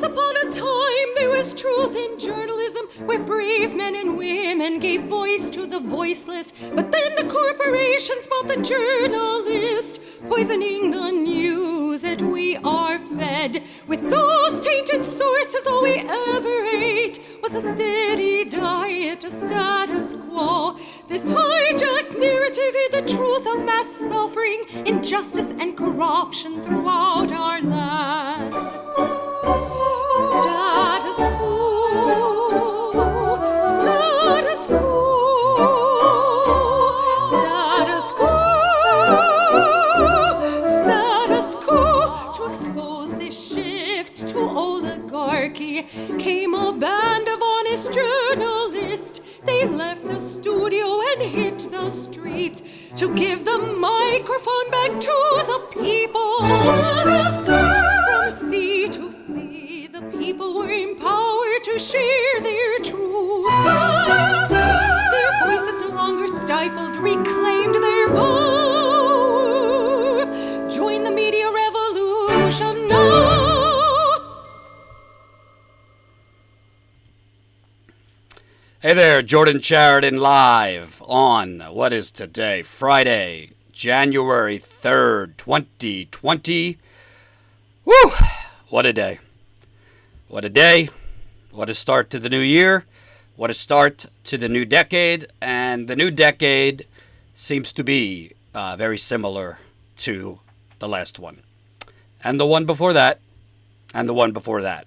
Upon a time there was truth in journalism, where brave men and women gave voice to the voiceless. But then the corporations bought the journalist, poisoning the news that we are fed. With those tainted sources, all we ever ate was a steady diet of status quo. This hijacked narrative hid the truth of mass suffering, injustice and corruption throughout our land. Status quo, status quo, status quo, status quo. To expose this shift to oligarchy came a band of honest journalists. They left the studio and hit the streets to give the microphone back to the people. Status quo. From sea to sea, the people were empowered to share their truth. Their voices no longer stifled, reclaimed their power. Join the media revolution now. Hey there, Jordan Sheridan live on, what is today? Friday, January 3rd, 2020. Woo! What a day. What a day. What a start to the new year. What a start to the new decade. And the new decade seems to be very similar to the last one. And the one before that. And the one before that.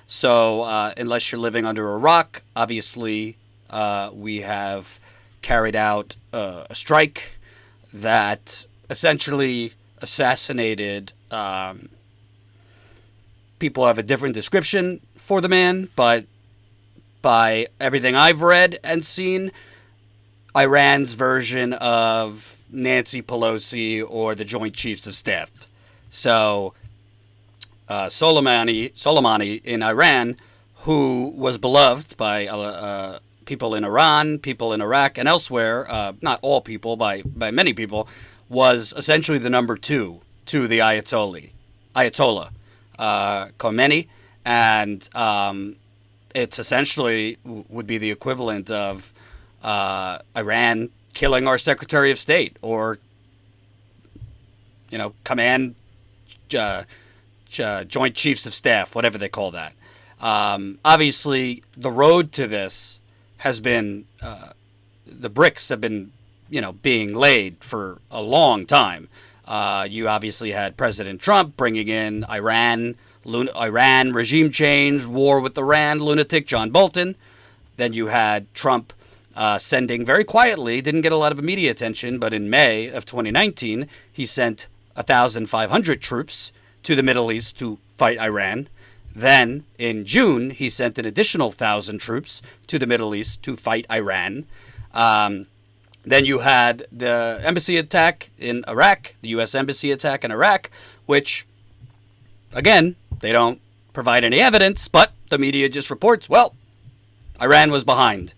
So unless you're living under a rock, obviously we have carried out a strike that essentially assassinated... people have a different description for the man, but by everything I've read and seen, Iran's version of Nancy Pelosi or the Joint Chiefs of Staff. So Soleimani in Iran, who was beloved by people in Iran, people in Iraq, and elsewhere, not all people, by many people, was essentially the number two to the Ayatollah Khomeini, and it's essentially would be the equivalent of Iran killing our Secretary of State, or command Joint Chiefs of Staff, whatever they call that. Obviously, the road to this has been the bricks have been being laid for a long time. You obviously had President Trump bringing in Iran regime change, war with Iran, lunatic John Bolton. Then you had Trump sending very quietly, didn't get a lot of media attention, but in May of 2019, he sent 1,500 troops to the Middle East to fight Iran. Then in June, he sent an additional 1,000 troops to the Middle East to fight Iran. Then you had the embassy attack in Iraq, the U.S. embassy attack in Iraq, which, again, they don't provide any evidence, but the media just reports, well, Iran was behind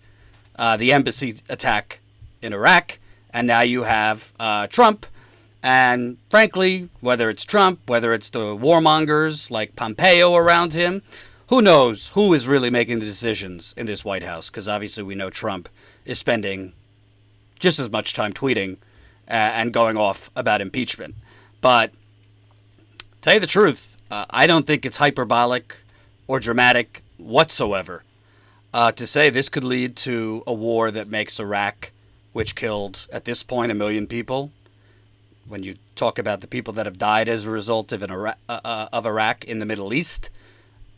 the embassy attack in Iraq, and now you have Trump. And frankly, whether it's Trump, whether it's the warmongers like Pompeo around him, who knows who is really making the decisions in this White House? Because obviously we know Trump is spending just as much time tweeting and going off about impeachment. But to tell you the truth, I don't think it's hyperbolic or dramatic whatsoever to say this could lead to a war that makes Iraq, which killed at this point 1 million people. When you talk about the people that have died as a result of Iraq in the Middle East,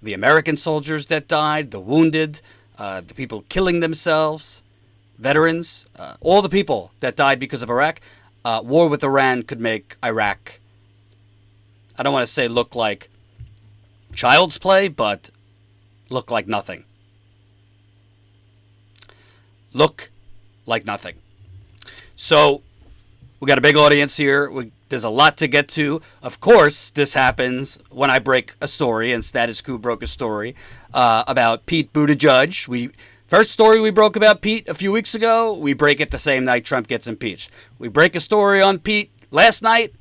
the American soldiers that died, the wounded, the people killing themselves, veterans, all the people that died because of Iraq, war with Iran could make Iraq, I don't want to say look like child's play, but look like nothing. Look like nothing. So we got a big audience here. There's a lot to get to. Of course, this happens when I break a story, and Status Coup broke a story about Pete Buttigieg. First story we broke about Pete a few weeks ago, we break it the same night Trump gets impeached. We break a story on Pete last night,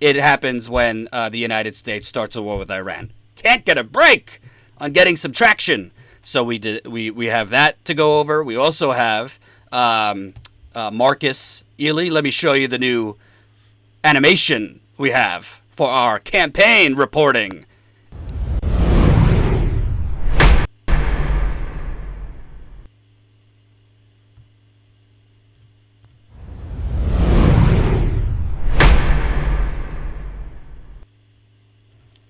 it happens when the United States starts a war with Iran. Can't get a break on getting some traction. So we have that to go over. We also have Marcus Ely. Let me show you the new animation we have for our campaign reporting.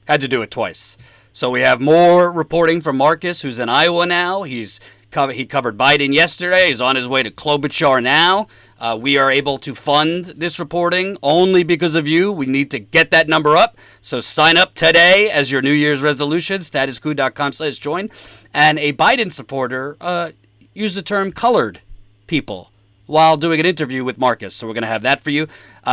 Had to do it twice. So we have more reporting from Marcus, who's in Iowa now. He covered Biden yesterday. He's on his way to Klobuchar now. We are able to fund this reporting only because of you. We need to get that number up. So sign up today as your New Year's resolution, statuscoup.com/join. And a Biden supporter used the term colored people while doing an interview with Marcus. So we're going to have that for you.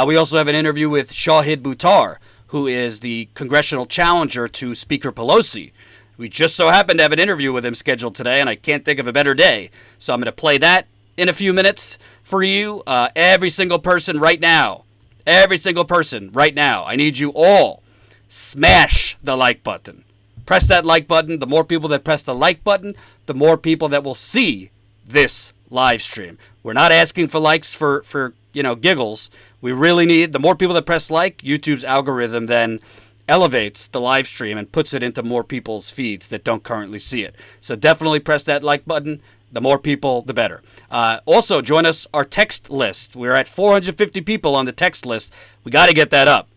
We also have an interview with Shahid Buttar, who is the congressional challenger to Speaker Pelosi. We just so happen to have an interview with him scheduled today, and I can't think of a better day. So I'm going to play that in a few minutes for you. Every single person right now, I need you all, smash the like button. Press that like button. The more people that press the like button, the more people that will see this live stream. We're not asking for likes for giggles. We really need, the more people that press like, YouTube's algorithm then elevates the live stream and puts it into more people's feeds that don't currently see it. So definitely press that like button. The more people, the better. Also, join us, our text list. We're at 450 people on the text list. We got to get that up.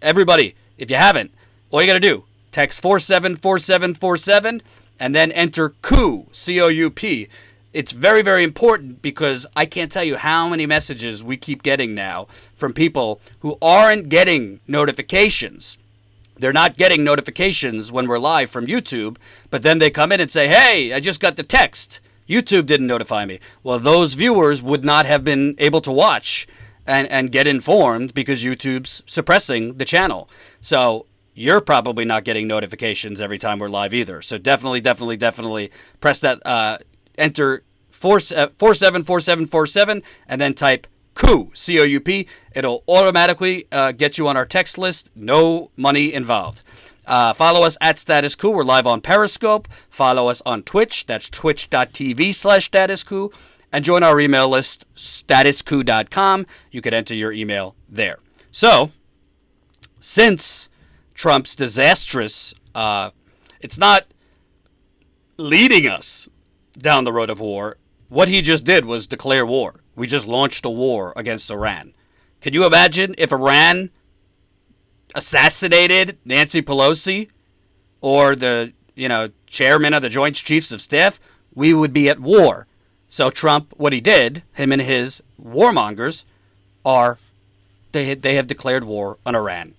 Everybody, if you haven't, all you got to do, text 474747 and then enter Coup, C-O-U-P. It's very, very important because I can't tell you how many messages we keep getting now from people who aren't getting notifications. They're not getting notifications when we're live from YouTube, but then they come in and say, hey, I just got the text. YouTube didn't notify me. Well, those viewers would not have been able to watch and get informed because YouTube's suppressing the channel. So you're probably not getting notifications every time we're live either. So definitely press that, enter 474747 and then type Coup, C-O-U-P. It'll automatically get you on our text list. No money involved. Follow us at Status Coup. We're live on Periscope. Follow us on Twitch. That's twitch.tv/Status Coup. And join our email list, statuscoup.com. You can enter your email there. So, since Trump's disastrous, it's not leading us down the road of war. What he just did was declare war. We just launched a war against Iran. Can you imagine if Iran assassinated Nancy Pelosi or the chairman of the Joint Chiefs of Staff? We would be at war. So Trump, what he did, him and his warmongers, they have declared war on Iran.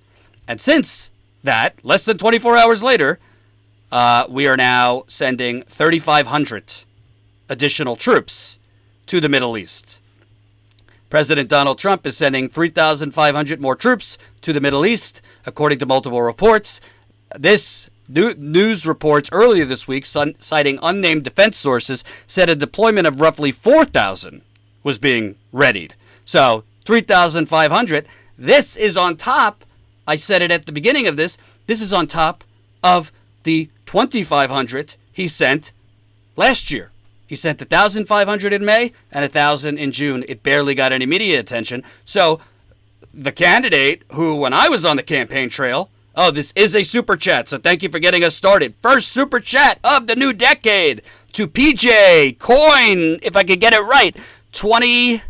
And since that, less than 24 hours later, we are now sending 3,500 additional troops to the Middle East. President Donald Trump is sending 3,500 more troops to the Middle East, according to multiple reports. This News reports earlier this week, citing unnamed defense sources, said a deployment of roughly 4,000 was being readied. So 3,500. This is on top. I said it at the beginning of this. This is on top of the 2,500 he sent last year. He sent 1,500 in May and 1,000 in June. It barely got any media attention. So the candidate who, when I was on the campaign trail, oh, this is a super chat, so thank you for getting us started. First super chat of the new decade to PJ Coin, if I could get it right. 20,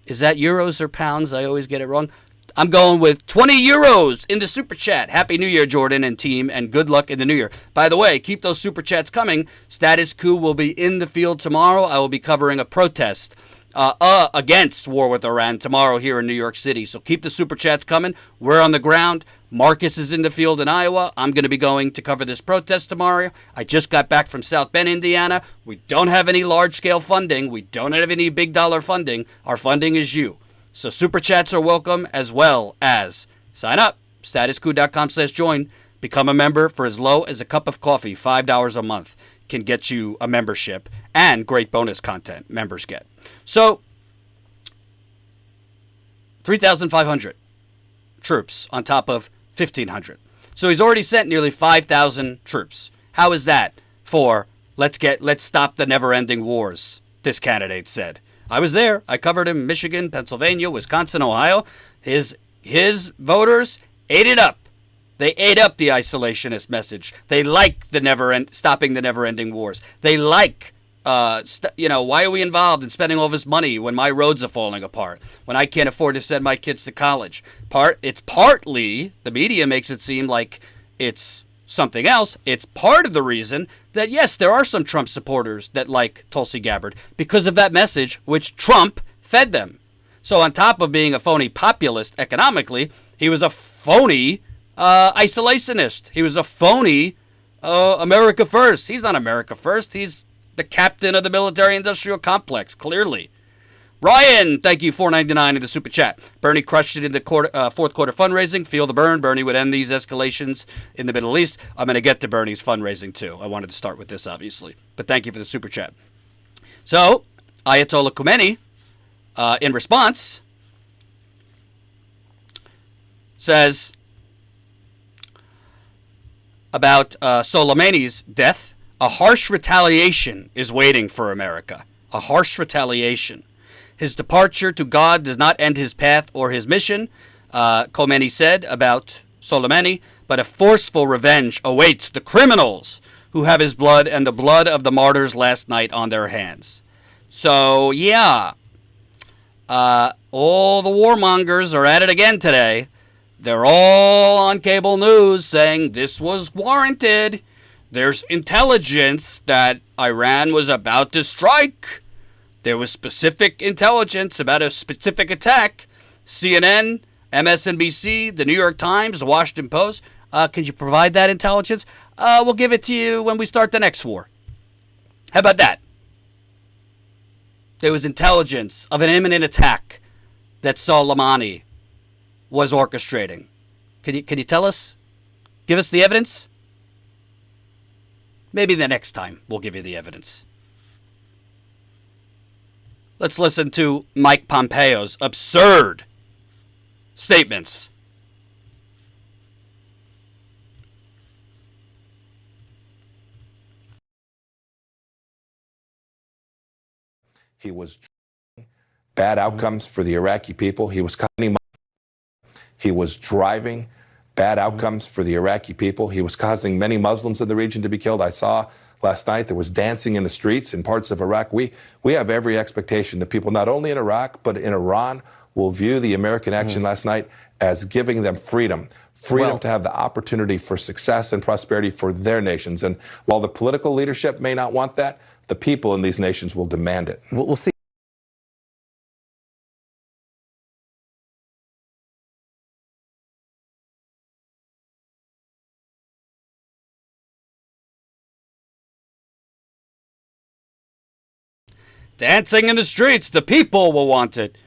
is that euros or pounds? I always get it wrong. I'm going with 20 euros in the super chat. Happy New Year, Jordan and team, and good luck in the new year. By the way, keep those super chats coming. Status Coup will be in the field tomorrow. I will be covering a protest against war with Iran tomorrow here in New York City. So keep the super chats coming. We're on the ground. Marcus is in the field in Iowa. I'm going to be going to cover this protest tomorrow. I just got back from South Bend, Indiana. We don't have any large-scale funding. We don't have any big dollar funding. Our funding is you. So super chats are welcome, as well as sign up, statuscoup.com/join. Become a member for as low as a cup of coffee. $5 a month can get you a membership and great bonus content members get. So 3,500 troops on top of 1,500. So he's already sent nearly 5,000 troops. How is that for let's stop the never-ending wars, this candidate said. I was there. I covered him. Michigan, Pennsylvania, Wisconsin, Ohio. His woters ate it up. They ate up the isolationist message. They like stopping the never-ending wars. They like, why are we involved in spending all this money when my roads are falling apart, when I can't afford to send my kids to college? It's partly, the media makes it seem like it's something else. It's part of the reason that, yes, there are some Trump supporters that like Tulsi Gabbard because of that message which Trump fed them. So on top of being a phony populist economically, he was a phony isolationist. He was a phony America First. He's not America First. He's the captain of the military-industrial complex, clearly. Ryan, thank you, $4.99 in the super chat. Bernie crushed it in the fourth quarter fundraising. Feel the burn. Bernie would end these escalations in the Middle East. I'm going to get to Bernie's fundraising, too. I wanted to start with this, obviously. But thank you for the super chat. So, Ayatollah Khomeini, in response, says about Soleimani's death, a harsh retaliation is waiting for America. A harsh retaliation. His departure to God does not end his path or his mission, Khomeini said about Soleimani, but a forceful revenge awaits the criminals who have his blood and the blood of the martyrs last night on their hands. So, yeah, all the warmongers are at it again today. They're all on cable news saying this was warranted. There's intelligence that Iran was about to strike. There was specific intelligence about a specific attack. CNN, MSNBC, the New York Times, the Washington Post. Can you provide that intelligence? We'll give it to you when we start the next war. How about that? There was intelligence of an imminent attack that Soleimani was orchestrating. Can you tell us? Give us the evidence? Maybe the next time we'll give you the evidence. Let's listen to Mike Pompeo's absurd statements. He was bad outcomes for the Iraqi people. He was cutting money. He was driving bad outcomes for the Iraqi people. He was causing many Muslims in the region to be killed. I saw last night there was dancing in the streets in parts of Iraq. We have every expectation that people not only in Iraq but in Iran will view the American action last night as giving them freedom to have the opportunity for success and prosperity for their nations. And while the political leadership may not want that, the people in these nations will demand it. We'll see. Dancing in the streets, the people will want it.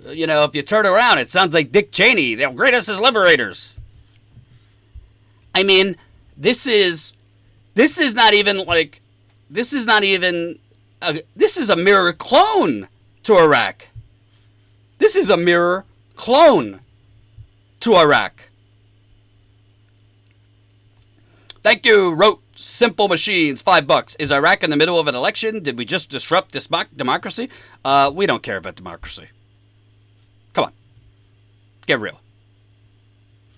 You know, if you turn around, it sounds like Dick Cheney. They'll greet us as liberators. I mean, This is not even like, this is a mirror clone to Iraq. This is a mirror clone to Iraq. Thank you, wrote Simple Machines, $5. Is Iraq in the middle of an election? Did we just disrupt this democracy? We don't care about democracy. Come on. Get real.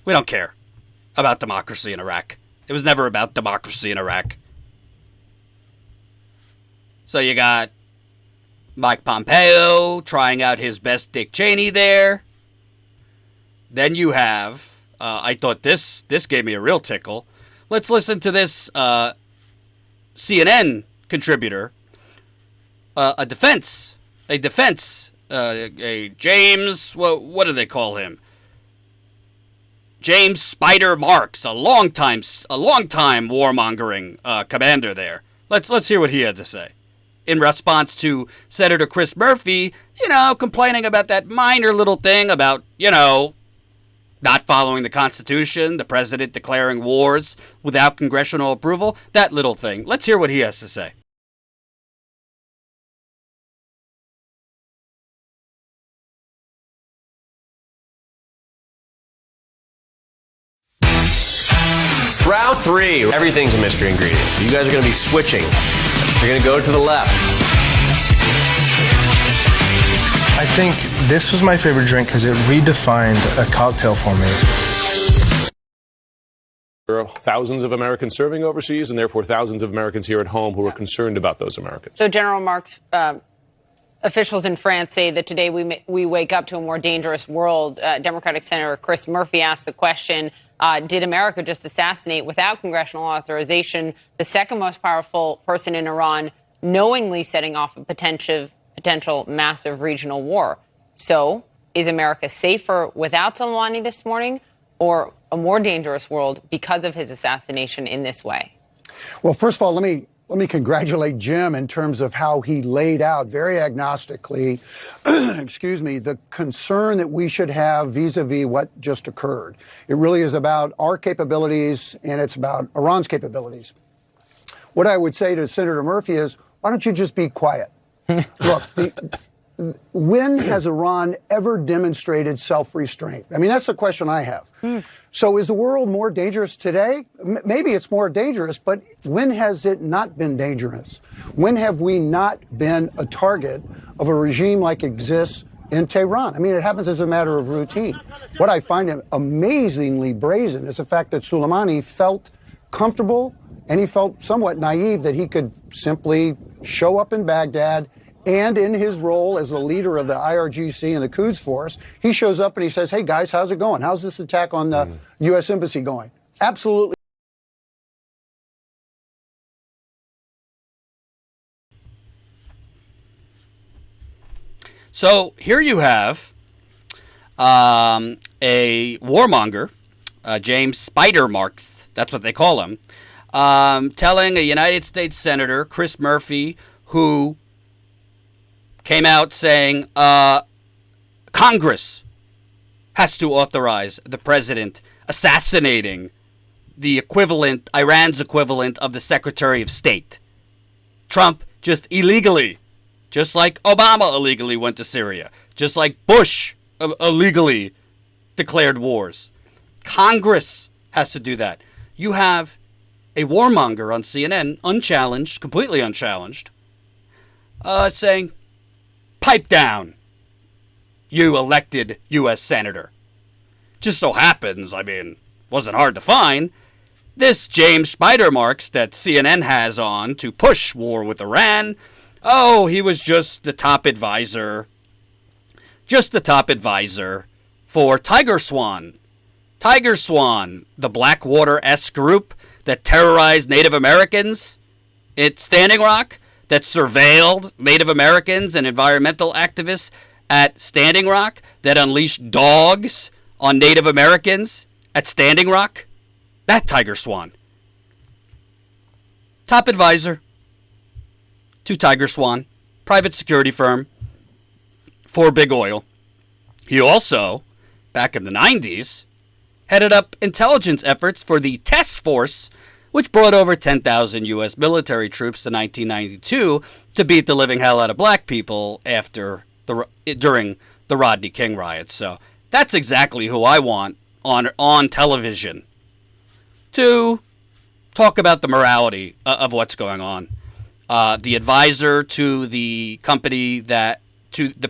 We don't care about democracy in Iraq. It was never about democracy in Iraq. So you got Mike Pompeo trying out his best Dick Cheney there. Then you have, I thought this gave me a real tickle. Let's listen to this CNN contributor, a defense, a James, what do they call him? James Spider Marks, a longtime warmongering commander there. Let's hear what he had to say in response to Senator Chris Murphy, complaining about that minor little thing about, not following the Constitution, the president declaring wars without congressional approval, that little thing. Let's hear what he has to say. Round 3. Everything's a mystery ingredient. You guys are going to be switching. You're going to go to the left. I think this was my favorite drink because it redefined a cocktail for me. There are thousands of Americans serving overseas, and therefore thousands of Americans here at home who are concerned about those Americans. So General Marks, officials in France say that today we wake up to a more dangerous world. Democratic Senator Chris Murphy asked the question, did America just assassinate, without congressional authorization, the second most powerful person in Iran, knowingly setting off a potential massive regional war? So is America safer without Soleimani this morning, or a more dangerous world because of his assassination in this way? Well, first of all, let me congratulate Jim in terms of how he laid out very agnostically, the concern that we should have vis-a-vis what just occurred. It really is about our capabilities, and it's about Iran's capabilities. What I would say to Senator Murphy is, why don't you just be quiet? Look, when has Iran ever demonstrated self-restraint? I mean, that's the question I have. So is the world more dangerous today? Maybe it's more dangerous, but when has it not been dangerous? When have we not been a target of a regime like exists in Tehran? I mean, it happens as a matter of routine. What I find amazingly brazen is the fact that Soleimani felt comfortable, and he felt somewhat naive that he could simply show up in Baghdad, and in his role as the leader of the IRGC and the Quds Force, he shows up and he says, hey, guys, how's it going? How's this attack on the U.S. Embassy going? Absolutely. So here you have a warmonger, James Spider Marks, that's what they call him, telling a United States Senator, Chris Murphy, who came out saying Congress has to authorize the president assassinating the equivalent, Iran's equivalent of the Secretary of State. Trump just illegally, just like Obama illegally went to Syria, just like Bush illegally declared wars. Congress has to do that. You have a warmonger on CNN, unchallenged, completely unchallenged, saying, pipe down, you elected U.S. Senator. Just so happens, wasn't hard to find, this James Spider Marks that CNN has on to push war with Iran, he was just the top advisor for Tiger Swan. Tiger Swan, the Blackwater S group that terrorized Native Americans at Standing Rock, that surveilled Native Americans and environmental activists at Standing Rock, that unleashed dogs on Native Americans at Standing Rock. That Tiger Swan. Top advisor to Tiger Swan, private security firm for Big Oil. He also, back in the 90s, headed up intelligence efforts for the task force which brought over 10,000 U.S. military troops to 1992 to beat the living hell out of black people during the Rodney King riots. So that's exactly who I want on television to talk about the morality of what's going on. The advisor to the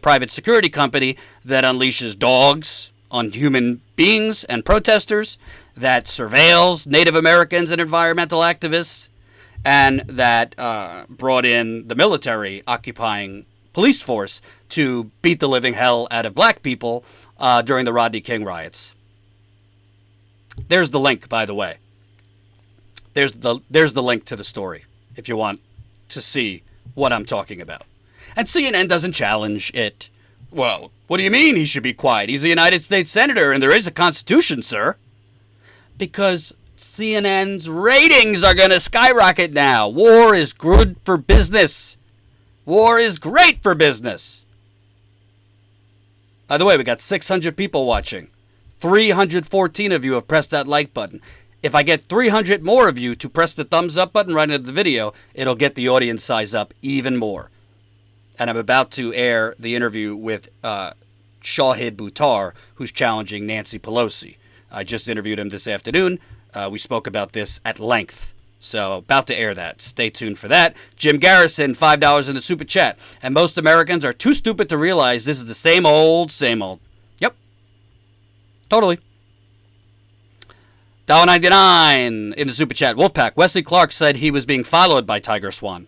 private security company that unleashes dogs on human beings and protesters, that surveils Native Americans and environmental activists, and that brought in the military occupying police force to beat the living hell out of black people during the Rodney King riots. There's the link, by the way. There's the link to the story if you want to see what I'm talking about. And CNN doesn't challenge it. Well, what do you mean he should be quiet? He's a United States Senator and there is a Constitution, sir. Because CNN's ratings are going to skyrocket now. War is good for business. War is great for business. By the way, we got 600 people watching. 314 of you have pressed that like button. If I get 300 more of you to press the thumbs up button right into the video, it'll get the audience size up even more. And I'm about to air the interview with Shahid Buttar, who's challenging Nancy Pelosi. I just interviewed him this afternoon. We spoke about this at length. So about to air that. Stay tuned for that. Jim Garrison, $5 in the super chat. And most Americans are too stupid to realize this is the same old, same old. Yep. Totally. $1.99 in the super chat. Wolfpack. Wesley Clark said he was being followed by Tiger Swan.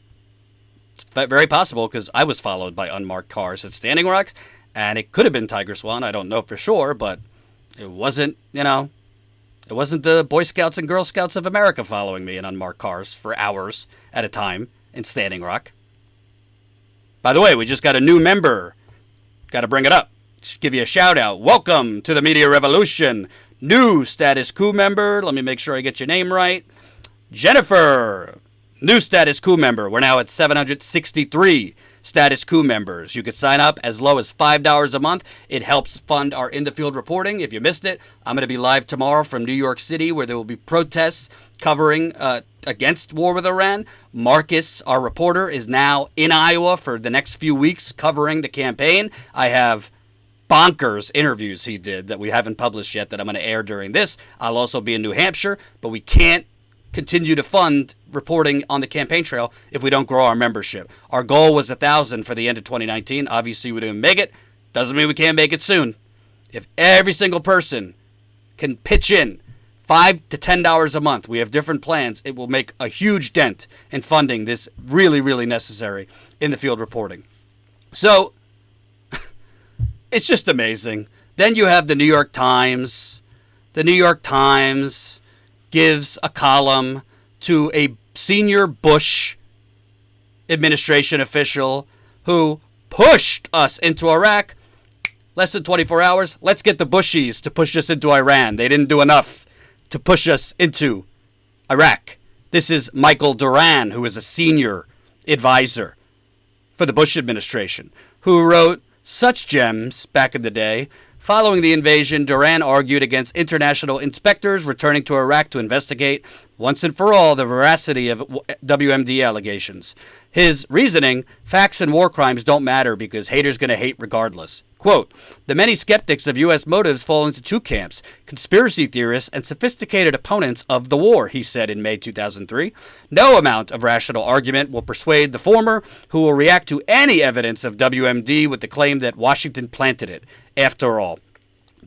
It's very possible because I was followed by unmarked cars at Standing Rocks, and it could have been Tiger Swan. I don't know for sure, but it wasn't, it wasn't the Boy Scouts and Girl Scouts of America following me in unmarked cars for hours at a time in Standing Rock. By the way, we just got a new member. Got to bring it up. Just give you a shout out. Welcome to the Media Revolution. New Status Coup member. Let me make sure I get your name right. Jennifer. New Status Coup member. We're now at 763 Status Coup members. You could sign up as low as $5 a month. It helps fund our in-the-field reporting. If you missed it, I'm going to be live tomorrow from New York City where there will be protests covering against war with Iran. Marcus, our reporter, is now in Iowa for the next few weeks covering the campaign. I have bonkers interviews he did that we haven't published yet that I'm going to air during this. I'll also be in New Hampshire, but we can't continue to fund reporting on the campaign trail if we don't grow our membership. Our goal was 1,000 for the end of 2019. Obviously, we didn't make it. Doesn't mean we can't make it soon. If every single person can pitch in $5 to $10 a month, we have different plans, it will make a huge dent in funding this really, really necessary in-the-field reporting. So, it's just amazing. Then you have the New York Times. The New York Times gives a column to a senior Bush administration official who pushed us into Iraq. Less than 24 hours. Let's get the Bushies to push us into Iran. They didn't do enough to push us into Iraq. This is Michael Doran, who is a senior advisor for the Bush administration, who wrote such gems back in the day. Following the invasion, Doran argued against international inspectors returning to Iraq to investigate once and for all the veracity of WMD allegations. His reasoning, facts and war crimes don't matter because haters going to hate regardless. Quote, the many skeptics of U.S. motives fall into two camps, conspiracy theorists and sophisticated opponents of the war, he said in May 2003. No amount of rational argument will persuade the former, who will react to any evidence of WMD with the claim that Washington planted it. After all,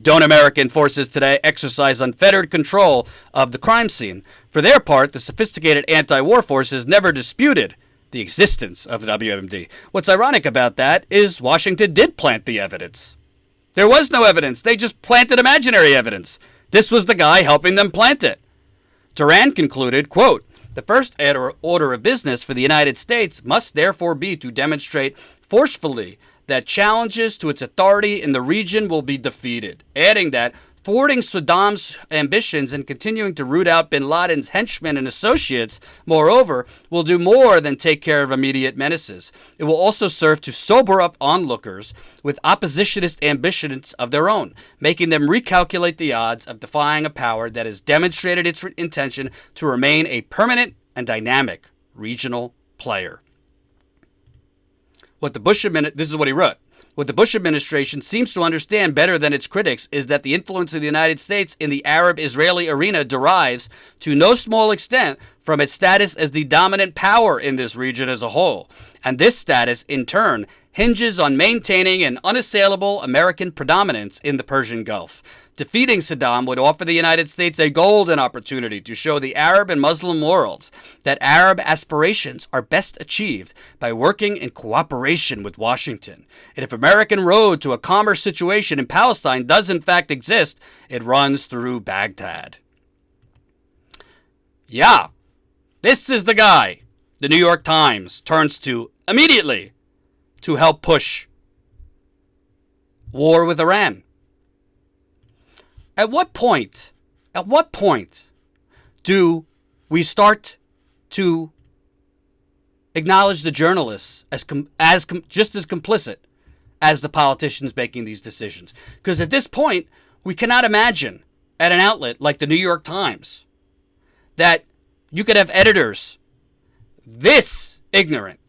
don't American forces today exercise unfettered control of the crime scene? For their part, the sophisticated anti-war forces never disputed the existence of WMD. What's ironic about that is Washington did plant the evidence. There was no evidence. They just planted imaginary evidence. This was the guy helping them plant it. Duran concluded, quote, the first order of business for the United States must therefore be to demonstrate forcefully that challenges to its authority in the region will be defeated, adding that thwarting Saddam's ambitions and continuing to root out bin Laden's henchmen and associates, moreover, will do more than take care of immediate menaces. It will also serve to sober up onlookers with oppositionist ambitions of their own, making them recalculate the odds of defying a power that has demonstrated its intention to remain a permanent and dynamic regional player. This is what he wrote. What the Bush administration seems to understand better than its critics is that the influence of the United States in the Arab-Israeli arena derives, to no small extent, from its status as the dominant power in this region as a whole. And this status, in turn, hinges on maintaining an unassailable American predominance in the Persian Gulf. Defeating Saddam would offer the United States a golden opportunity to show the Arab and Muslim worlds that Arab aspirations are best achieved by working in cooperation with Washington. And if American road to a calmer situation in Palestine does in fact exist, it runs through Baghdad. Yeah, this is the guy the New York Times turns to immediately to help push war with Iran. At what point do we start to acknowledge the journalists as just as complicit as the politicians making these decisions? Because at this point, we cannot imagine at an outlet like the New York Times that you could have editors this ignorant,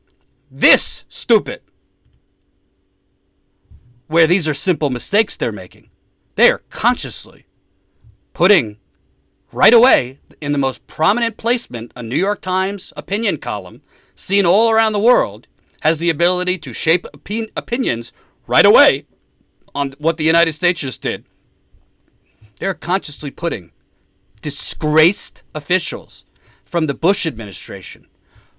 this stupid, where these are simple mistakes they're making. They are consciously putting right away in the most prominent placement a New York Times opinion column seen all around the world has the ability to shape opinions right away on what the United States just did. They're consciously putting disgraced officials from the Bush administration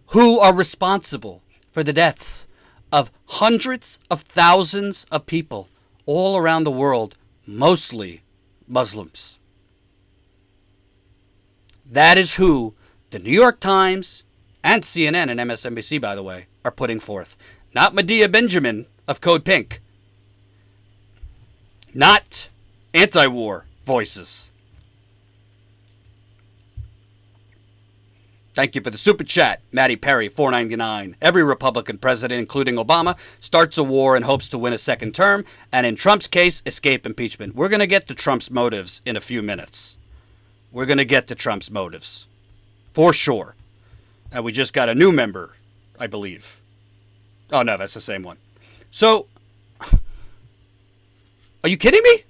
who are responsible for the deaths of hundreds of thousands of people all around the world, mostly Muslims. That is who the New York Times and CNN and MSNBC, by the way, are putting forth. Not Medea Benjamin of Code Pink. Not anti-war voices. Thank you for the super chat, Matty Perry, $4.99. Every Republican president, including Obama, starts a war and hopes to win a second term, and in Trump's case, escape impeachment. We're going to get to Trump's motives in a few minutes. We're going to get to Trump's motives. For sure. And we just got a new member, I believe. Oh, no, that's the same one. So, are you kidding me?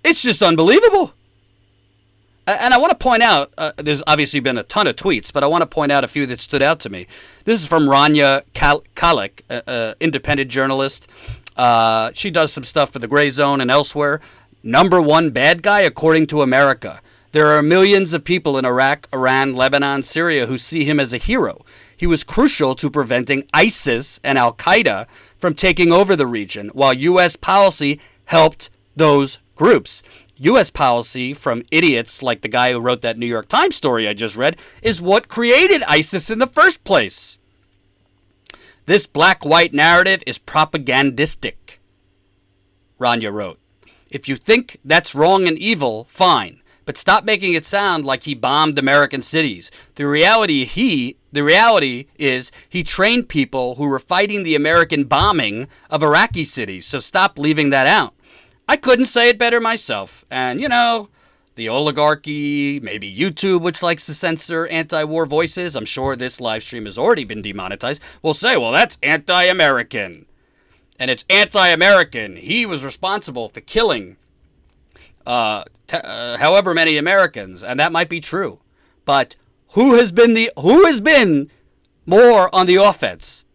It's just unbelievable. And I want to point out, there's obviously been a ton of tweets, but I want to point out a few that stood out to me. This is from Rania Khalek, independent journalist. She does some stuff for the Gray Zone and elsewhere. Number one bad guy, according to America. There are millions of people in Iraq, Iran, Lebanon, Syria who see him as a hero. He was crucial to preventing ISIS and Al-Qaeda from taking over the region, while U.S. policy helped those groups. U.S. policy from idiots like the guy who wrote that New York Times story I just read is what created ISIS in the first place. This black-white narrative is propagandistic, Rania wrote. If you think that's wrong and evil, fine, but stop making it sound like he bombed American cities. The reality is he trained people who were fighting the American bombing of Iraqi cities, so stop leaving that out. I couldn't say it better myself. And, the oligarchy, maybe YouTube, which likes to censor anti-war voices, I'm sure this live stream has already been demonetized, will say, well, that's anti-American. And it's anti-American. He was responsible for killing however many Americans, and that might be true. But who has been more on the offense?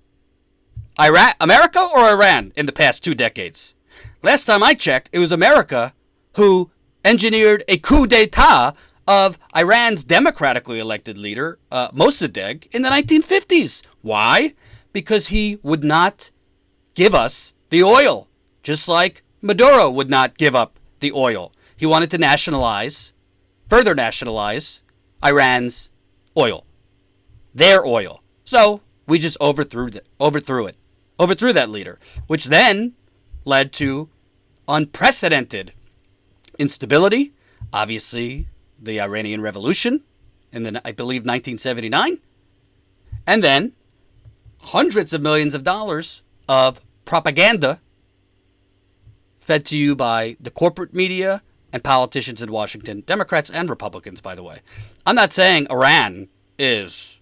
America or Iran in the past 2 decades? Last time I checked, it was America who engineered a coup d'etat of Iran's democratically elected leader, Mossadegh, in the 1950s. Why? Because he would not give us the oil, just like Maduro would not give up the oil. He wanted to further nationalize Iran's oil, their oil. So we just overthrew that leader, which then led to unprecedented instability. Obviously, the Iranian Revolution in I believe 1979, and then hundreds of millions of dollars of propaganda fed to you by the corporate media and politicians in Washington, Democrats and Republicans, by the way. I'm not saying Iran is,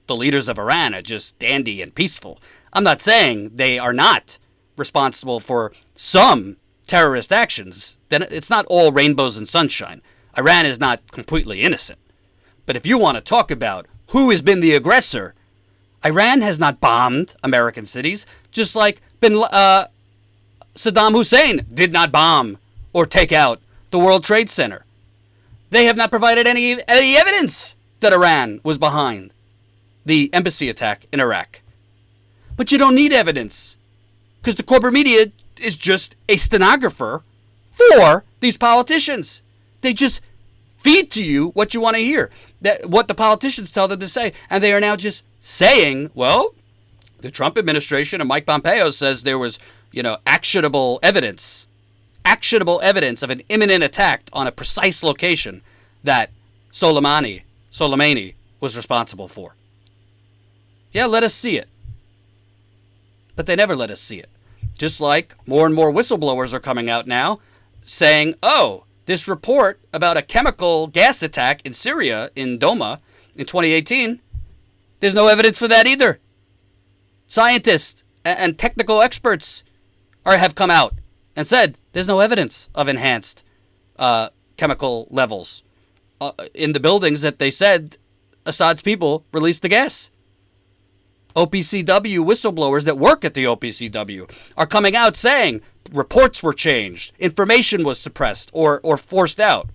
the leaders of Iran are just dandy and peaceful. I'm not saying they are not responsible for some terrorist actions. Then it's not all rainbows and sunshine. Iran is not completely innocent. But if you want to talk about who has been the aggressor, Iran has not bombed American cities, just like Saddam Hussein did not bomb or take out the World Trade Center. They have not provided any evidence that Iran was behind the embassy attack in Iraq. But you don't need evidence, because the corporate media is just a stenographer for these politicians. They just feed to you what you want to hear, what the politicians tell them to say. And they are now just saying, well, the Trump administration and Mike Pompeo says there was, actionable evidence of an imminent attack on a precise location that Soleimani was responsible for. Yeah, let us see it. But they never let us see it. Just like more and more whistleblowers are coming out now saying, oh, this report about a chemical gas attack in Syria, in Doma, in 2018, there's no evidence for that either. Scientists and technical experts have come out and said there's no evidence of enhanced chemical levels in the buildings that they said Assad's people released the gas. OPCW whistleblowers that work at the OPCW are coming out saying reports were changed, information was suppressed or forced out.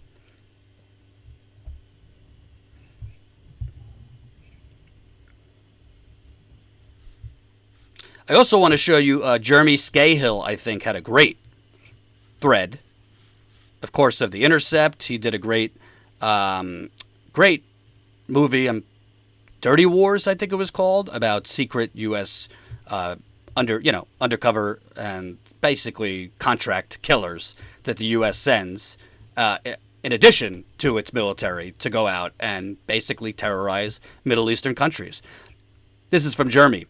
I also want to show you Jeremy Scahill, I think, had a great thread, of course, of The Intercept. He did a great movie, Dirty Wars, I think it was called, about secret U.S. Undercover and basically contract killers that the U.S. sends in addition to its military to go out and basically terrorize Middle Eastern countries. This is from Jeremy.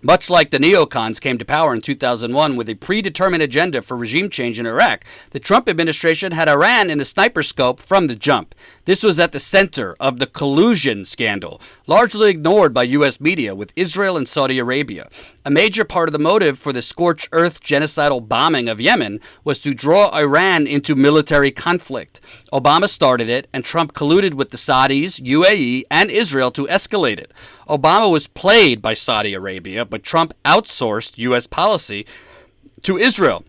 Much like the neocons came to power in 2001 with a predetermined agenda for regime change in Iraq, the Trump administration had Iran in the sniper scope from the jump. This was at the center of the collusion scandal, largely ignored by U.S. media, with Israel and Saudi Arabia. A major part of the motive for the scorched earth genocidal bombing of Yemen was to draw Iran into military conflict. Obama started it, and Trump colluded with the Saudis, UAE, and Israel to escalate it. Obama was played by Saudi Arabia, but Trump outsourced U.S. policy to Israel.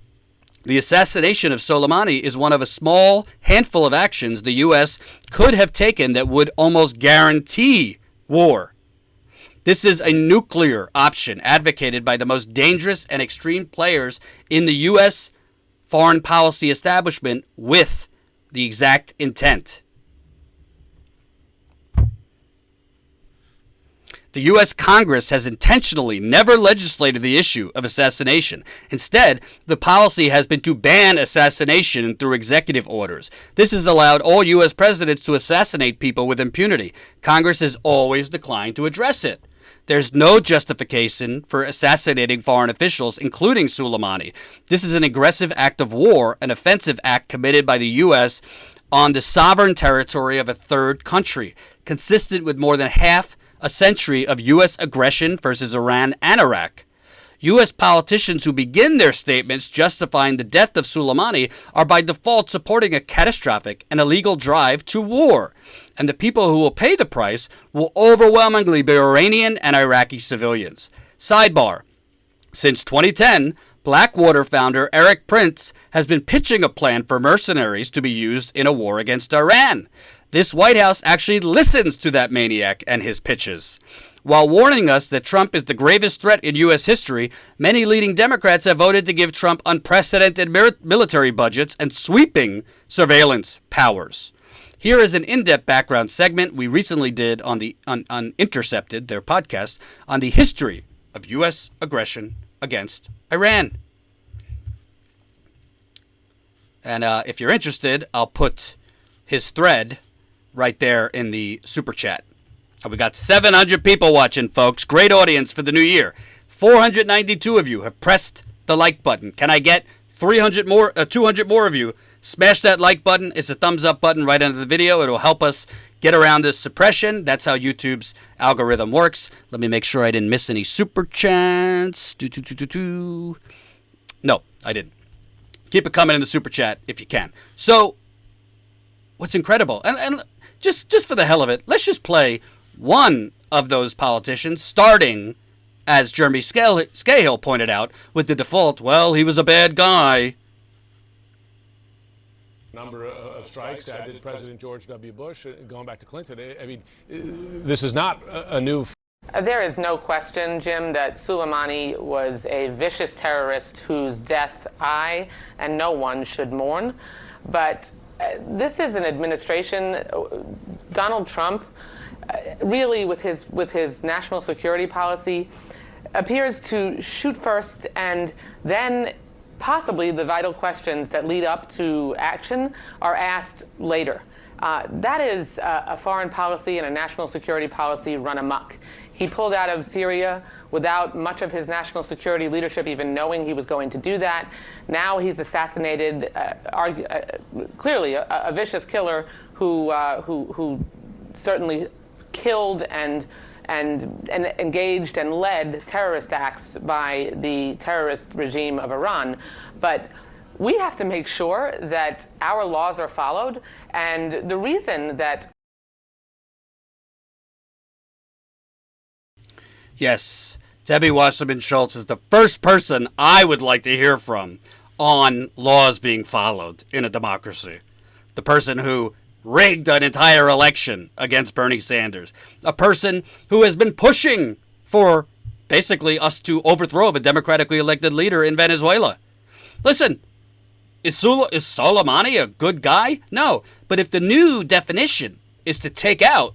The assassination of Soleimani is one of a small handful of actions the U.S. could have taken that would almost guarantee war. This is a nuclear option advocated by the most dangerous and extreme players in the U.S. foreign policy establishment with the exact intent. The U.S. Congress has intentionally never legislated the issue of assassination. Instead, the policy has been to ban assassination through executive orders. This has allowed all U.S. presidents to assassinate people with impunity. Congress has always declined to address it. There's no justification for assassinating foreign officials, including Soleimani. This is an aggressive act of war, an offensive act committed by the U.S. on the sovereign territory of a third country, consistent with more than half a century of U.S. aggression versus Iran and Iraq. U.S. politicians who begin their statements justifying the death of Soleimani are by default supporting a catastrophic and illegal drive to war. And the people who will pay the price will overwhelmingly be Iranian and Iraqi civilians. Sidebar. Since 2010, Blackwater founder Eric Prince has been pitching a plan for mercenaries to be used in a war against Iran. This White House actually listens to that maniac and his pitches. While warning us that Trump is the gravest threat in U.S. history, many leading Democrats have voted to give Trump unprecedented military budgets and sweeping surveillance powers. Here is an in-depth background segment we recently did on Intercepted, their podcast, on the history of U.S. aggression against Iran. And if you're interested, I'll put his thread right there in the super chat. We got 700 people watching, folks. Great audience for the new year. 492 of you have pressed the like button. Can I get 200 more of you? Smash that like button. It's a thumbs up button right under the video. It'll help us get around this suppression. That's how YouTube's algorithm works. Let me make sure I didn't miss any super chats. No, I didn't. Keep it coming in the super chat if you can. So, what's incredible, and just for the hell of it, let's just play one of those politicians, starting, as Jeremy Scahill pointed out, with the default, well, he was a bad guy. Number of strikes, did President George W. Bush, going back to Clinton. I mean, this is not a new... There is no question, Jim, that Soleimani was a vicious terrorist whose death I and no one should mourn. But this is an administration, Donald Trump, really with his national security policy, appears to shoot first and then possibly the vital questions that lead up to action are asked later. That is a foreign policy and a national security policy run amok. He pulled out of Syria without much of his national security leadership even knowing he was going to do that. Now he's assassinated, clearly a vicious killer who certainly killed and engaged and led terrorist acts by the terrorist regime of Iran. But we have to make sure that our laws are followed. And the reason that... Yes, Debbie Wasserman Schultz is the first person I would like to hear from on laws being followed in a democracy. The person who rigged an entire election against Bernie Sanders. A person who has been pushing for basically us to overthrow a democratically elected leader in Venezuela. Listen, is Soleimani a good guy? No. But if the new definition is to take out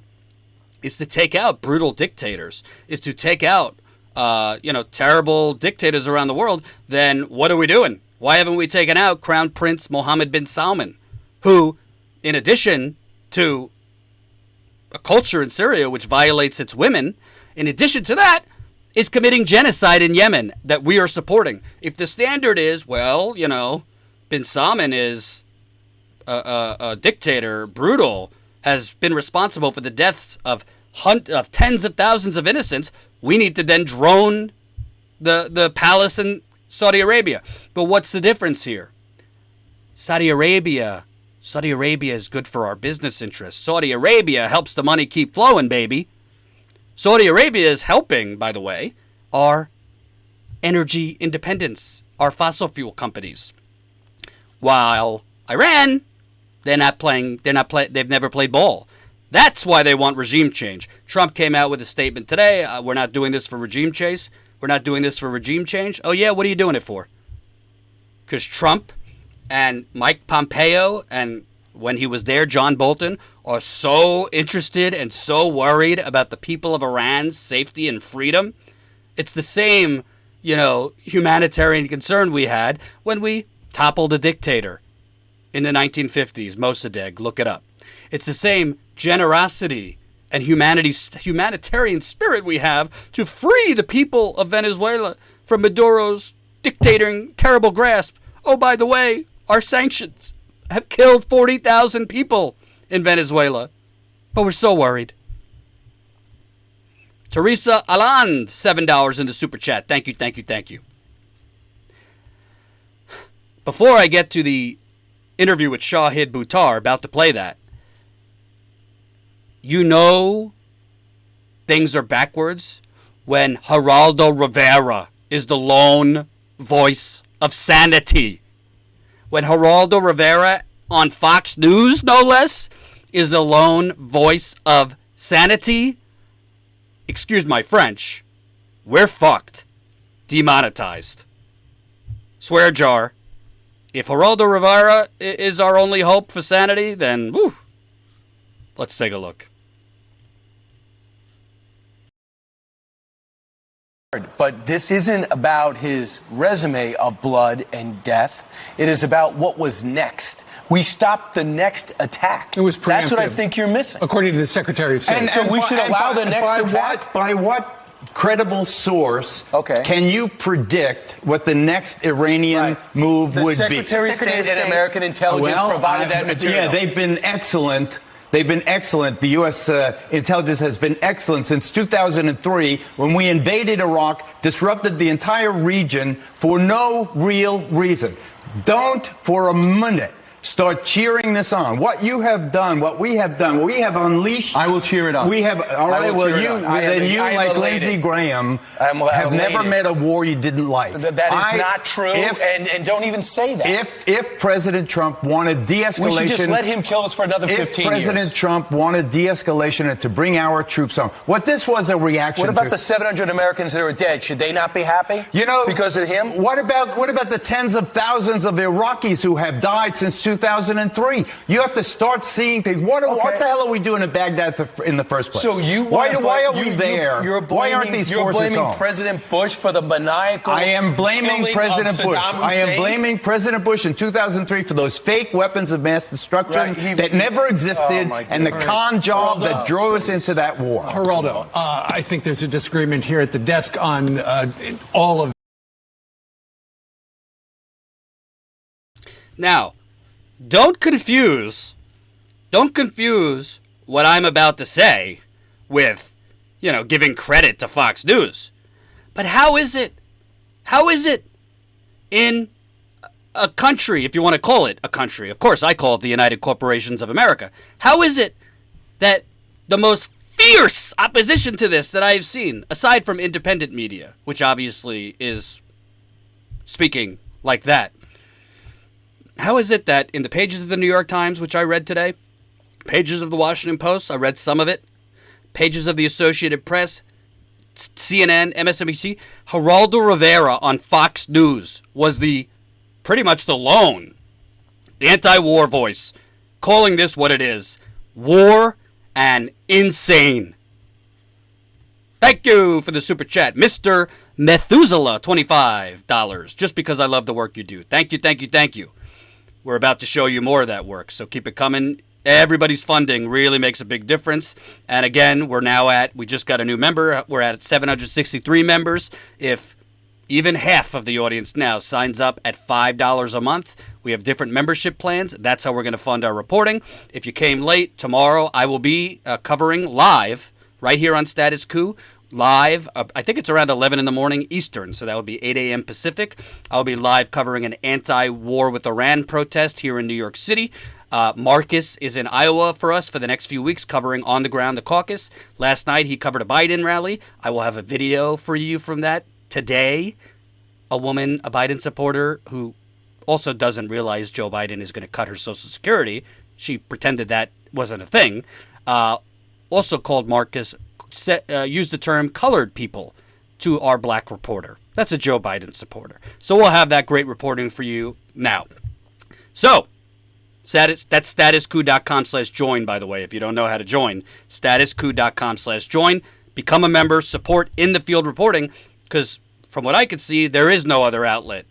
brutal dictators, is to take out terrible dictators around the world, then what are we doing? Why haven't we taken out Crown Prince Mohammed bin Salman, who, in addition to a culture in Syria which violates its women, in addition to that, is committing genocide in Yemen that we are supporting? If the standard is, well, bin Salman is a dictator, brutal, has been responsible for the deaths of tens of thousands of innocents, we need to then drone the palace in Saudi Arabia. But what's the difference here? Saudi Arabia is good for our business interests. Saudi Arabia helps the money keep flowing, baby. Saudi Arabia is helping, by the way, our energy independence, our fossil fuel companies. While Iran, they've never played ball. That's why they want regime change. Trump came out with a statement today. We're not doing this for regime chase. We're not doing this for regime change. Oh, yeah? What are you doing it for? Because Trump and Mike Pompeo and, when he was there, John Bolton, are so interested and so worried about the people of Iran's safety and freedom. It's the same, humanitarian concern we had when we toppled a dictator in the 1950s, Mossadegh. Look it up. It's the same generosity and humanitarian spirit we have to free the people of Venezuela from Maduro's dictating terrible grasp. Oh, by the way, our sanctions have killed 40,000 people in Venezuela, but we're so worried. Teresa Aland, $7 in the super chat. Thank you. Before I get to the interview with Shahid Buttar, about to play that, things are backwards when Geraldo Rivera is the lone voice of sanity. When Geraldo Rivera on Fox News, no less, is the lone voice of sanity, excuse my French, we're fucked. Demonetized. Swear jar. If Geraldo Rivera is our only hope for sanity, then woo. Let's take a look. But this isn't about his resume of blood and death. It is about what was next. We stopped the next attack. It was preemptive. That's what I think you're missing. According to the Secretary of State. And so we should allow the next attack? By what credible source can you predict what the next Iranian move would be? The Secretary of State and American intelligence provided that material. Yeah, they've been excellent. They've been excellent. The U.S. Intelligence has been excellent since 2003 when we invaded Iraq, disrupted the entire region for no real reason. Don't for a minute start cheering this on. What you have done, what we have done, we have unleashed. I will cheer it on. We have, all right, well, you like Lindsey Graham, have never met a war you didn't like. That is not true, and don't even say that. If President Trump wanted de-escalation. We should just let him kill us for another 15 years. If President Trump wanted de-escalation and to bring our troops home, what this was a reaction to. What about the 700 Americans that are dead? Should they not be happy? Because of him? What about the tens of thousands of Iraqis who have died since 2003? You have to start seeing things. What the hell are we doing in Baghdad in the first place? So why are we there? Why aren't these forces blaming home? President Bush for the maniacal I am blaming President Bush. I am blaming President Bush in 2003 for those fake weapons of mass destruction that never existed and the con job that drove us into that war. Geraldo, I think there's a disagreement here at the desk on all of. Now, don't confuse what I'm about to say with, giving credit to Fox News. But how is it in a country, if you want to call it a country, of course I call it the United Corporations of America, how is it that the most fierce opposition to this that I have seen, aside from independent media, which obviously is speaking like that, how is it that in the pages of the New York Times, which I read today, pages of the Washington Post, I read some of it, pages of the Associated Press, CNN, MSNBC, Geraldo Rivera on Fox News was pretty much the lone anti-war voice, calling this what it is, war and insane. Thank you for the super chat, Mr. Methuselah, $25, just because I love the work you do. Thank you, thank you, thank you. We're about to show you more of that work, so keep it coming. Everybody's funding really makes a big difference. And again, we just got a new member. We're at 763 members. If even half of the audience now signs up at $5 a month, we have different membership plans. That's how we're going to fund our reporting. If you came late, tomorrow I will be covering live right here on Status Coup. Live, I think it's around 11 in the morning Eastern, so that would be 8 a.m. Pacific. I'll be live covering an anti-war with Iran protest here in New York City. Marcus is in Iowa for us for the next few weeks, covering on the ground the caucus. Last night he covered a Biden rally. I will have a video for you from that today. A woman, a Biden supporter, who also doesn't realize Joe Biden is going to cut her Social Security. She pretended that wasn't a thing. Also called Marcus, used the term colored people to our black reporter. That's a Joe Biden supporter. So we'll have that great reporting for you now. So, that's statuscoup.com/join, by the way, if you don't know how to join. Statuscoup.com/join. Become a member, support in the field reporting, because from what I can see, there is no other outlet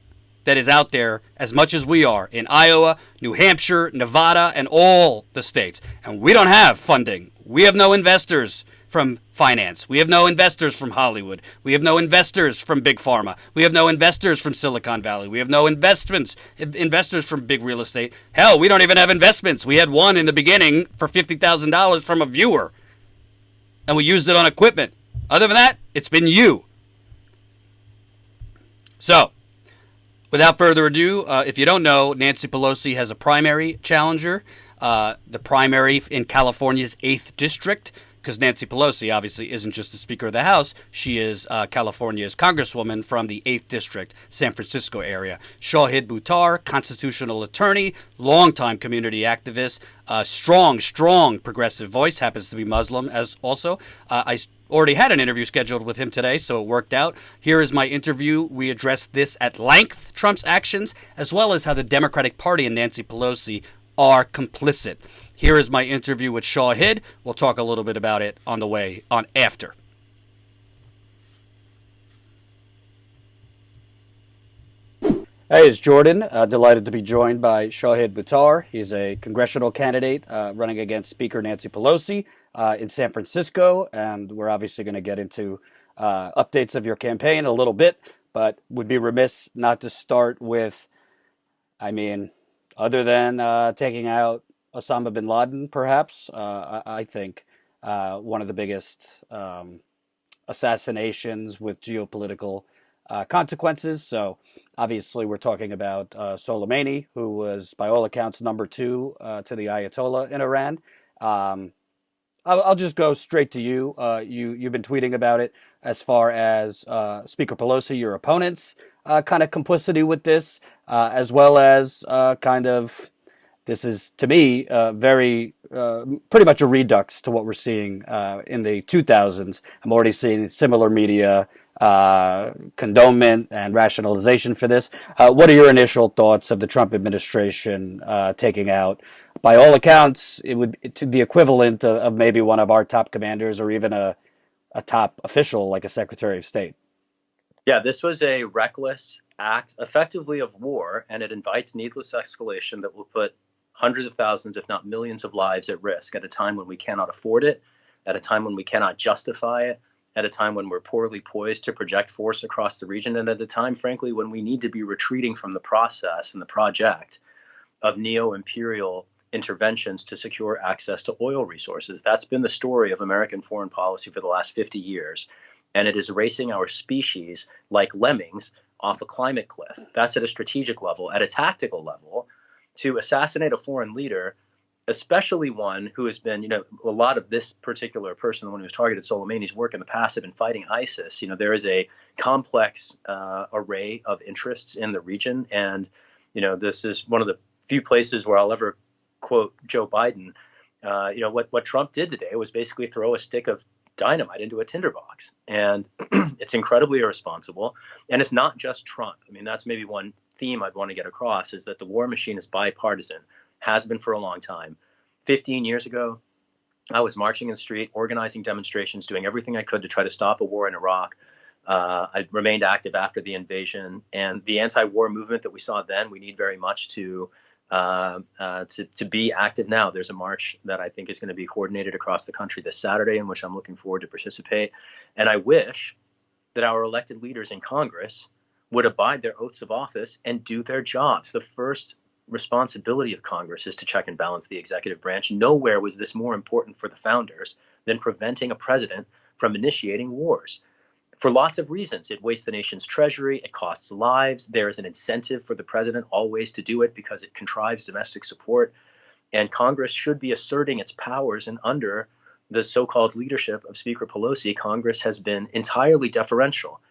that is out there as much as we are in Iowa, New Hampshire, Nevada, and all the states. And we don't have funding. We have no investors from finance. We have no investors from Hollywood. We have no investors from Big Pharma. We have no investors from Silicon Valley. We have no investors from big real estate. Hell, we don't even have investments. We had one in the beginning for $50,000 from a viewer, and we used it on equipment. Other than that, it's been you. So, without further ado, if you don't know, Nancy Pelosi has a primary challenger, the primary in California's 8th District, because Nancy Pelosi obviously isn't just the Speaker of the House. She is California's Congresswoman from the 8th District, San Francisco area. Shahid Buttar, constitutional attorney, longtime community activist, strong progressive voice, happens to be Muslim as also. I already had an interview scheduled with him today, so it worked out. Here is my interview. We addressed this at length, Trump's actions, as well as how the Democratic Party and Nancy Pelosi are complicit. Here is my interview with Shahid. We'll talk a little bit about it on the way on after. Hey, it's Jordan. Delighted to be joined by Shahid Buttar. He's a congressional candidate running against Speaker Nancy Pelosi in San Francisco. And we're obviously going to get into updates of your campaign a little bit, but would be remiss not to start with, I mean, other than taking out Osama bin Laden, perhaps, I think one of the biggest assassinations with geopolitical consequences. So obviously, we're talking about Soleimani, who was, by all accounts, number two to the Ayatollah in Iran. Um, I'll just go straight to you. You've been tweeting about it as far as Speaker Pelosi, your opponents, kind of complicity with this, as well as kind of this is, to me, very pretty much a redux to what we're seeing in the 2000s. I'm already seeing similar media condonement and rationalization for this. What are your initial thoughts of the Trump administration taking out, by all accounts, it would to the equivalent of maybe one of our top commanders or even a top official like a Secretary of State? Yeah, this was a reckless act, effectively of war, and it invites needless escalation that will put hundreds of thousands, if not millions of lives at risk at a time when we cannot afford it, at a time when we cannot justify it, at a time when we're poorly poised to project force across the region, and at a time, frankly, when we need to be retreating from the process and the project of neo-imperial interventions to secure access to oil resources. That's been the story of American foreign policy for the last 50 years. And it is racing our species like lemmings off a climate cliff. That's at a strategic level. At a tactical level, to assassinate a foreign leader, especially one who has been, a lot of this particular person, the one who was targeted, Soleimani's work in the past, have been fighting ISIS. There is a complex array of interests in the region. And, this is one of the few places where I'll ever quote Joe Biden. What Trump did today was basically throw a stick of dynamite into a tinderbox. And it's incredibly irresponsible. And it's not just Trump. I mean, that's maybe one theme I'd want to get across, is that the war machine is bipartisan, has been for a long time. 15 years ago, I was marching in the street, organizing demonstrations, doing everything I could to try to stop a war in Iraq. I remained active after the invasion, and the anti-war movement that we saw then, we need very much to be active now. There's a march that I think is going to be coordinated across the country this Saturday, in which I'm looking forward to participate. And I wish that our elected leaders in Congress would abide their oaths of office and do their jobs. The first responsibility of Congress is to check and balance the executive branch. Nowhere was this more important for the founders than preventing a president from initiating wars. For lots of reasons. It wastes the nation's treasury. It costs lives. There is an incentive for the president always to do it because it contrives domestic support. And Congress should be asserting its powers. And under the so-called leadership of Speaker Pelosi, Congress has been entirely deferential.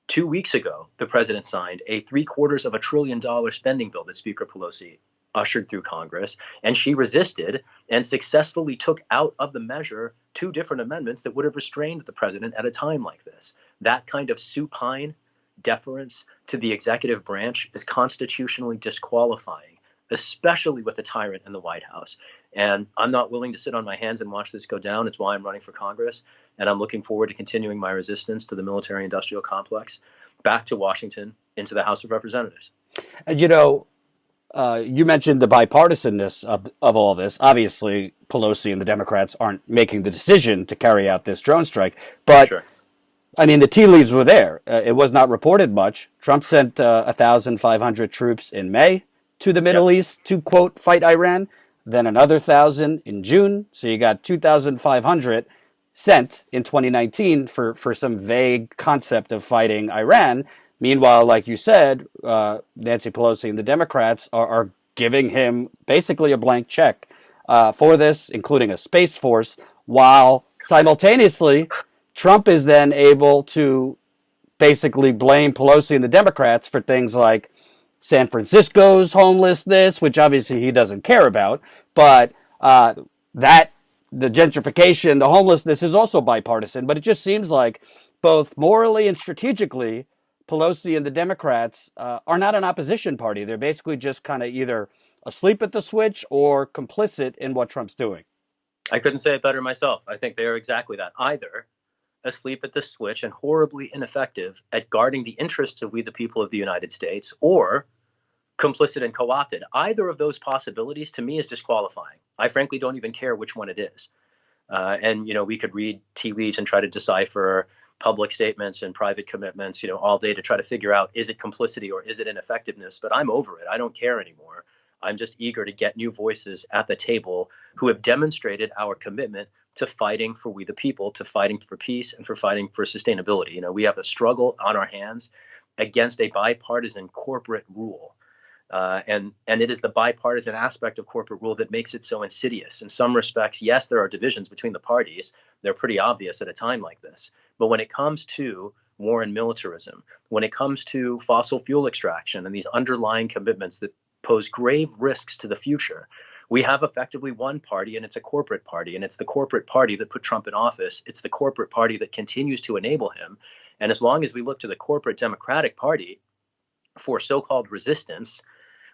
2 weeks ago, the president signed a $750 billion spending bill that Speaker Pelosi ushered through Congress, and she resisted and successfully took out of the measure 2 different amendments that would have restrained the president at a time like this. That kind of supine deference to the executive branch is constitutionally disqualifying, especially with a tyrant in the White House. And I'm not willing to sit on my hands and watch this go down. It's why I'm running for Congress. And I'm looking forward to continuing my resistance to the military-industrial complex back to Washington into the House of Representatives. And you mentioned the bipartisanness of all this. Obviously, Pelosi and the Democrats aren't making the decision to carry out this drone strike. But, sure. I mean, the tea leaves were there. It was not reported much. Trump sent 1,500 troops in May to the Middle East to, quote, fight Iran. Then another 1,000 in June. So you got 2,500 sent in 2019 for some vague concept of fighting Iran. Meanwhile, like you said, Nancy Pelosi and the Democrats are giving him basically a blank check for this, including a space force, while simultaneously Trump is then able to basically blame Pelosi and the Democrats for things like San Francisco's homelessness, which obviously he doesn't care about, but the gentrification, the homelessness is also bipartisan. But it just seems like both morally and strategically, Pelosi and the Democrats are not an opposition party. They're basically just kind of either asleep at the switch or complicit in what Trump's doing. I couldn't say it better myself. I think they are exactly that. Either asleep at the switch and horribly ineffective at guarding the interests of we the people of the United States, or complicit and co-opted. Either of those possibilities to me is disqualifying. I frankly don't even care which one it is. And we could read tea leaves and try to decipher public statements and private commitments, all day to try to figure out, is it complicity or is it ineffectiveness? But I'm over it. I don't care anymore. I'm just eager to get new voices at the table who have demonstrated our commitment to fighting for we the people, to fighting for peace and for fighting for sustainability. We have a struggle on our hands against a bipartisan corporate rule. And it is the bipartisan aspect of corporate rule that makes it so insidious. In some respects, yes, there are divisions between the parties. They're pretty obvious at a time like this. But when it comes to war and militarism, when it comes to fossil fuel extraction and these underlying commitments that pose grave risks to the future, we have effectively one party, and it's a corporate party. And it's the corporate party that put Trump in office. It's the corporate party that continues to enable him. And as long as we look to the corporate Democratic Party for so-called resistance,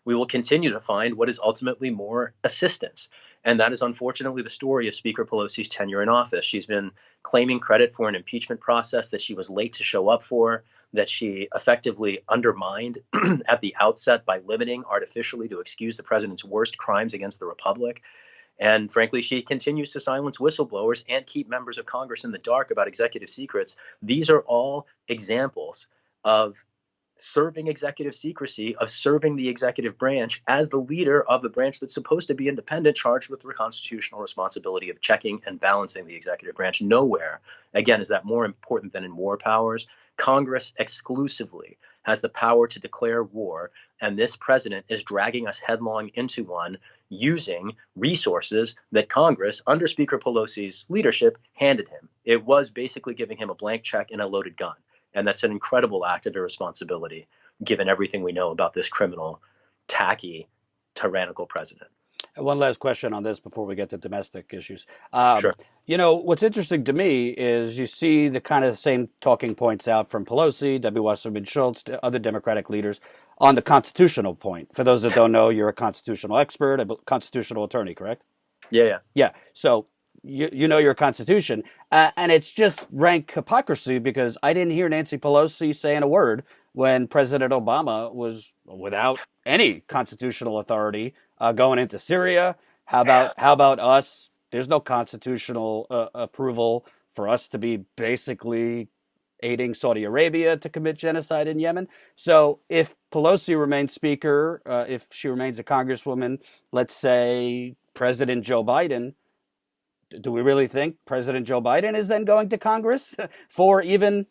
we will continue to find what is ultimately more assistance. And that is unfortunately the story of Speaker Pelosi's tenure in office. She's been claiming credit for an impeachment process that she was late to show up for, that she effectively undermined at the outset by limiting artificially to excuse the president's worst crimes against the republic. And frankly, she continues to silence whistleblowers and keep members of Congress in the dark about executive secrets. These are all examples of serving executive secrecy, of serving the executive branch as the leader of the branch that's supposed to be independent, charged with the constitutional responsibility of checking and balancing the executive branch. Nowhere, again, is that more important than in war powers. Congress exclusively has the power to declare war, and this president is dragging us headlong into one using resources that Congress, under Speaker Pelosi's leadership, handed him. It was basically giving him a blank check and a loaded gun. And that's an incredible act of irresponsibility, given everything we know about this criminal, tacky, tyrannical president. And one last question on this before we get to domestic issues. Sure. What's interesting to me is you see the kind of same talking points out from Pelosi, W. Wasserman Schultz, other Democratic leaders on the constitutional point. For those that don't know, you're a constitutional expert, a constitutional attorney, correct? Yeah. Yeah. So you know your Constitution, and it's just rank hypocrisy because I didn't hear Nancy Pelosi saying a word when President Obama was without any constitutional authority going into Syria. How about us? There's no constitutional approval for us to be basically aiding Saudi Arabia to commit genocide in Yemen. So if Pelosi remains Speaker, if she remains a Congresswoman, let's say President Joe Biden, do we really think President Joe Biden is then going to Congress for even,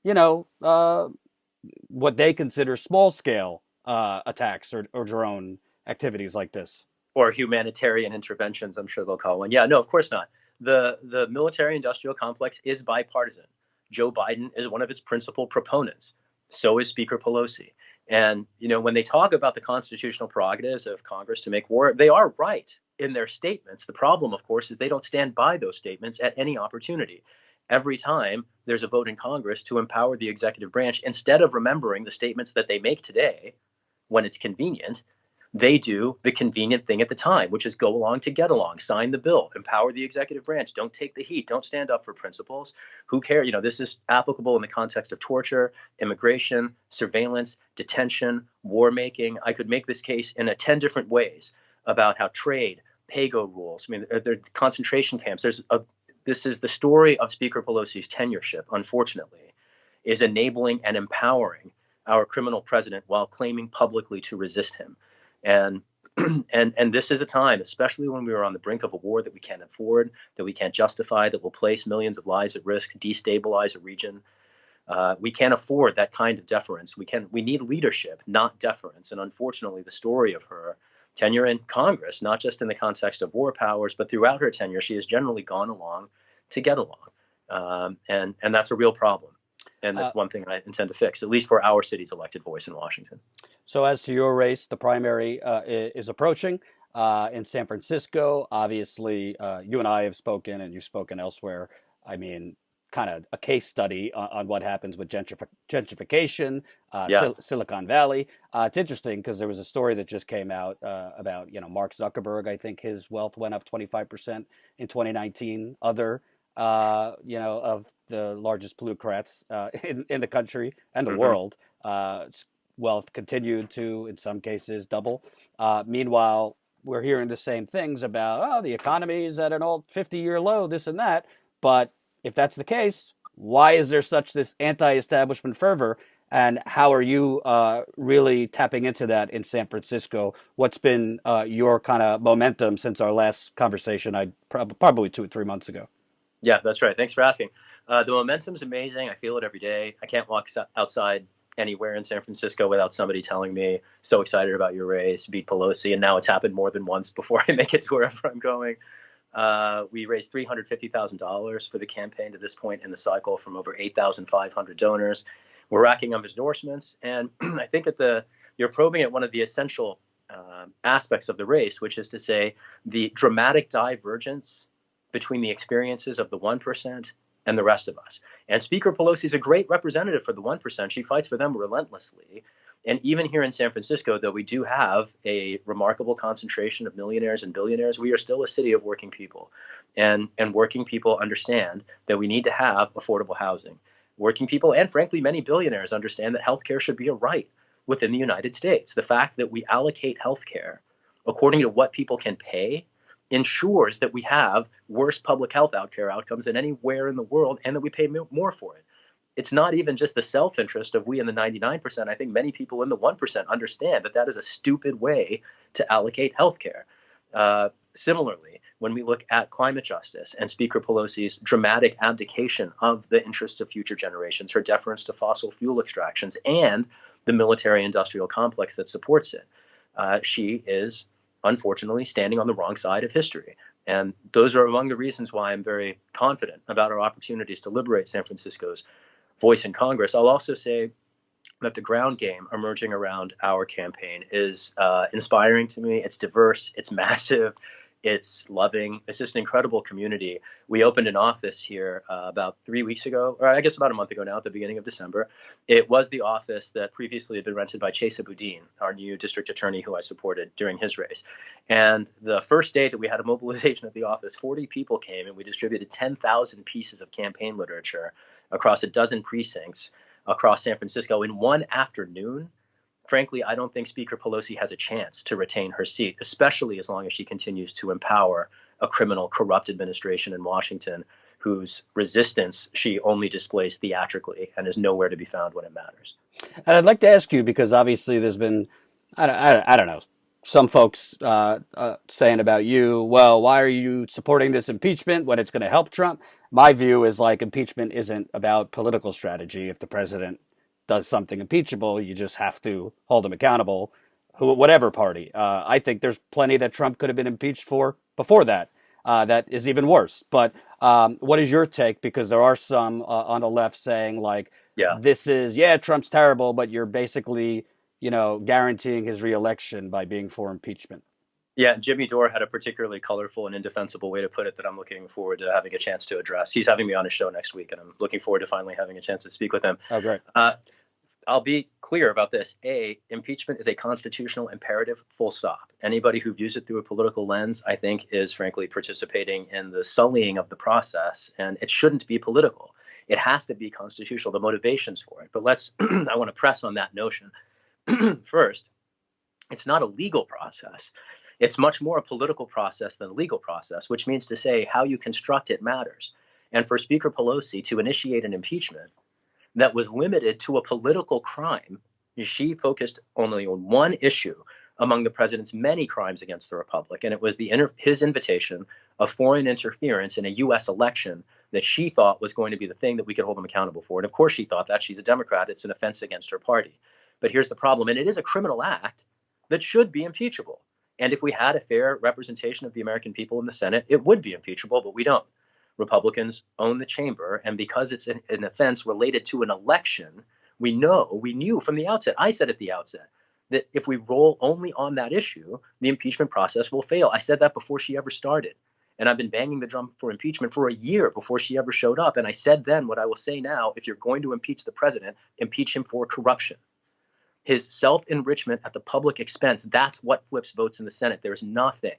what they consider small-scale attacks or drone activities like this? Or humanitarian interventions, I'm sure they'll call one. Yeah, no, of course not. The military-industrial complex is bipartisan. Joe Biden is one of its principal proponents. So is Speaker Pelosi. And, when they talk about the constitutional prerogatives of Congress to make war, they are right in their statements. The problem, of course, is they don't stand by those statements at any opportunity. Every time there's a vote in Congress to empower the executive branch, instead of remembering the statements that they make today when it's convenient, they do the convenient thing at the time, which is go along to get along, sign the bill, empower the executive branch, don't take the heat, don't stand up for principles. Who cares? This is applicable in the context of torture, immigration, surveillance, detention, war making. I could make this case in 10 different ways about how trade, pay-go rules, they're concentration camps. This is the story of Speaker Pelosi's tenureship, unfortunately, is enabling and empowering our criminal president while claiming publicly to resist him. And this is a time, especially when we are on the brink of a war that we can't afford, that we can't justify, that will place millions of lives at risk, destabilize a region. We can't afford that kind of deference. We need leadership, not deference. And unfortunately, the story of her tenure in Congress, not just in the context of war powers, but throughout her tenure, she has generally gone along to get along. And that's a real problem. And that's one thing I intend to fix, at least for our city's elected voice in Washington. So as to your race, the primary is approaching in San Francisco. Obviously, you and I have spoken, and you've spoken elsewhere. Kind of a case study on what happens with gentrification, Silicon Valley. It's interesting because there was a story that just came out about, Mark Zuckerberg. I think his wealth went up 25% in 2019. Other of the largest plutocrats in the country and the Mhm. world. Wealth continued to, in some cases, double. Meanwhile, we're hearing the same things about, the economy is at an old 50-year low, this and that. But if that's the case, why is there such this anti-establishment fervor? And how are you really tapping into that in San Francisco? What's been your kind of momentum since our last conversation, probably 2 or 3 months ago? Yeah, that's right. Thanks for asking. The momentum's amazing. I feel it every day. I can't walk outside anywhere in San Francisco without somebody telling me, so excited about your race, beat Pelosi. And now it's happened more than once before I make it to wherever I'm going. We raised $350,000 for the campaign to this point in the cycle from over 8,500 donors. We're racking up endorsements. And I think you're probing at one of the essential aspects of the race, which is to say the dramatic divergence between the experiences of the 1% and the rest of us. And Speaker Pelosi is a great representative for the 1%. She fights for them relentlessly. And even here in San Francisco, though we do have a remarkable concentration of millionaires and billionaires, we are still a city of working people. And working people understand that we need to have affordable housing. Working people and, frankly, many billionaires understand that healthcare should be a right within the United States. The fact that we allocate healthcare according to what people can pay ensures that we have worse public health outcomes than anywhere in the world, and that we pay more for it. It's not even just the self-interest of we in the 99%. I think many people in the 1% understand that that is a stupid way to allocate healthcare. Similarly, when we look at climate justice and Speaker Pelosi's dramatic abdication of the interests of future generations, her deference to fossil fuel extractions and the military-industrial complex that supports it, she is unfortunately standing on the wrong side of history. And those are among the reasons why I'm very confident about our opportunities to liberate San Francisco's voice in Congress. I'll also say that the ground game emerging around our campaign is inspiring to me. It's diverse, it's massive, it's loving. It's just an incredible community. We opened an office here about 3 weeks ago, or I guess about a month ago now, at the beginning of December. It was the office that previously had been rented by Chesa Boudin, our new district attorney who I supported during his race. And the first day that we had a mobilization at the office, 40 people came and we distributed 10,000 pieces of campaign literature across a dozen precincts across San Francisco in one afternoon. Frankly, I don't think Speaker Pelosi has a chance to retain her seat, especially as long as she continues to empower a criminal, corrupt administration in Washington whose resistance she only displays theatrically and is nowhere to be found when it matters. And I'd like to ask you, because obviously there's been, I don't know, some folks saying about you, well, why are you supporting this impeachment when it's going to help Trump? My view is like impeachment isn't about political strategy. If the president does something impeachable, you just have to hold him accountable, whatever party. I think there's plenty that Trump could have been impeached for before that. That is even worse. But what is your take? Because there are some on the left saying like, Trump's terrible, but you're basically, guaranteeing his reelection by being for impeachment. Yeah, Jimmy Dore had a particularly colorful and indefensible way to put it that I'm looking forward to having a chance to address. He's having me on his show next week, and I'm looking forward to finally having a chance to speak with him. Oh, great. I'll be clear about this. Impeachment is a constitutional imperative, full stop. Anybody who views it through a political lens, I think, is frankly participating in the sullying of the process, and it shouldn't be political. It has to be constitutional, the motivations for it. But I want to press on that notion. First, it's not a legal process. It's much more a political process than a legal process, which means to say how you construct it matters. And for Speaker Pelosi to initiate an impeachment that was limited to a political crime, she focused only on one issue among the president's many crimes against the republic, and it was his invitation of foreign interference in a U.S. election that she thought was going to be the thing that we could hold him accountable for. And of course she thought that. She's a Democrat. It's an offense against her party. But here's the problem, and it is a criminal act that should be impeachable. And if we had a fair representation of the American people in the Senate, it would be impeachable, but we don't. Republicans own the chamber, and because it's an offense related to an election, we knew from the outset, I said at the outset, that if we roll only on that issue, the impeachment process will fail. I said that before she ever started. And I've been banging the drum for impeachment for a year before she ever showed up. And I said then what I will say now: if you're going to impeach the president, impeach him for corruption. His self-enrichment at the public expense, that's what flips votes in the Senate. There's nothing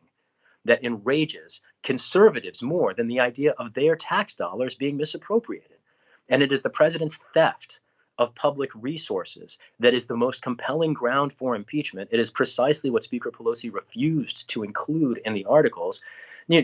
that enrages conservatives more than the idea of their tax dollars being misappropriated. And it is the president's theft of public resources that is the most compelling ground for impeachment. It is precisely what Speaker Pelosi refused to include in the articles.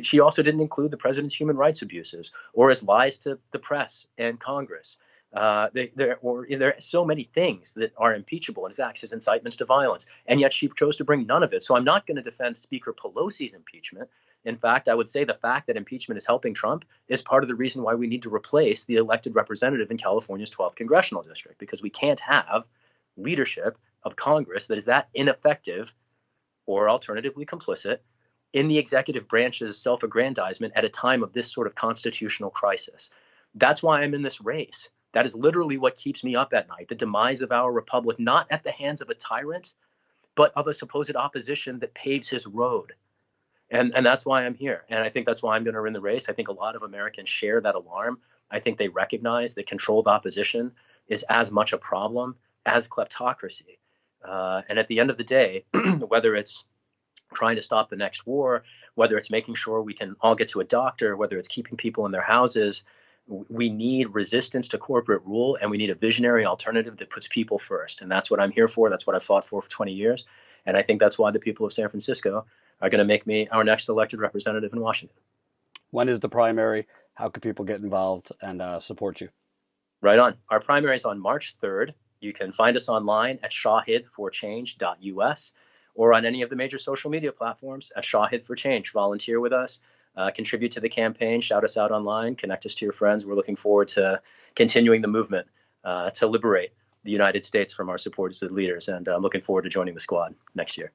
She also didn't include the president's human rights abuses or his lies to the press and Congress. There are so many things that are impeachable in his acts, his incitements to violence, and yet she chose to bring none of it. So I'm not going to defend Speaker Pelosi's impeachment. In fact, I would say the fact that impeachment is helping Trump is part of the reason why we need to replace the elected representative in California's 12th congressional district, because we can't have leadership of Congress that is that ineffective or alternatively complicit in the executive branch's self-aggrandizement at a time of this sort of constitutional crisis. That's why I'm in this race. That is literally what keeps me up at night, the demise of our republic, not at the hands of a tyrant, but of a supposed opposition that paves his road. And that's why I'm here. And I think that's why I'm going to win the race. I think a lot of Americans share that alarm. I think they recognize that controlled opposition is as much a problem as kleptocracy. And at the end of the day, whether it's trying to stop the next war, whether it's making sure we can all get to a doctor, whether it's keeping people in their houses, we need resistance to corporate rule, and we need a visionary alternative that puts people first. And that's what I'm here for. That's what I've fought for 20 years. And I think that's why the people of San Francisco are going to make me our next elected representative in Washington. When is the primary? How can people get involved and support you? Right on. Our primary is on March 3rd. You can find us online at shahidforchange.us or on any of the major social media platforms at Shahid for Change. Volunteer with us, contribute to the campaign, shout us out online, connect us to your friends. We're looking forward to continuing the movement to liberate the United States from our supported leaders. And I'm looking forward to joining the squad next year.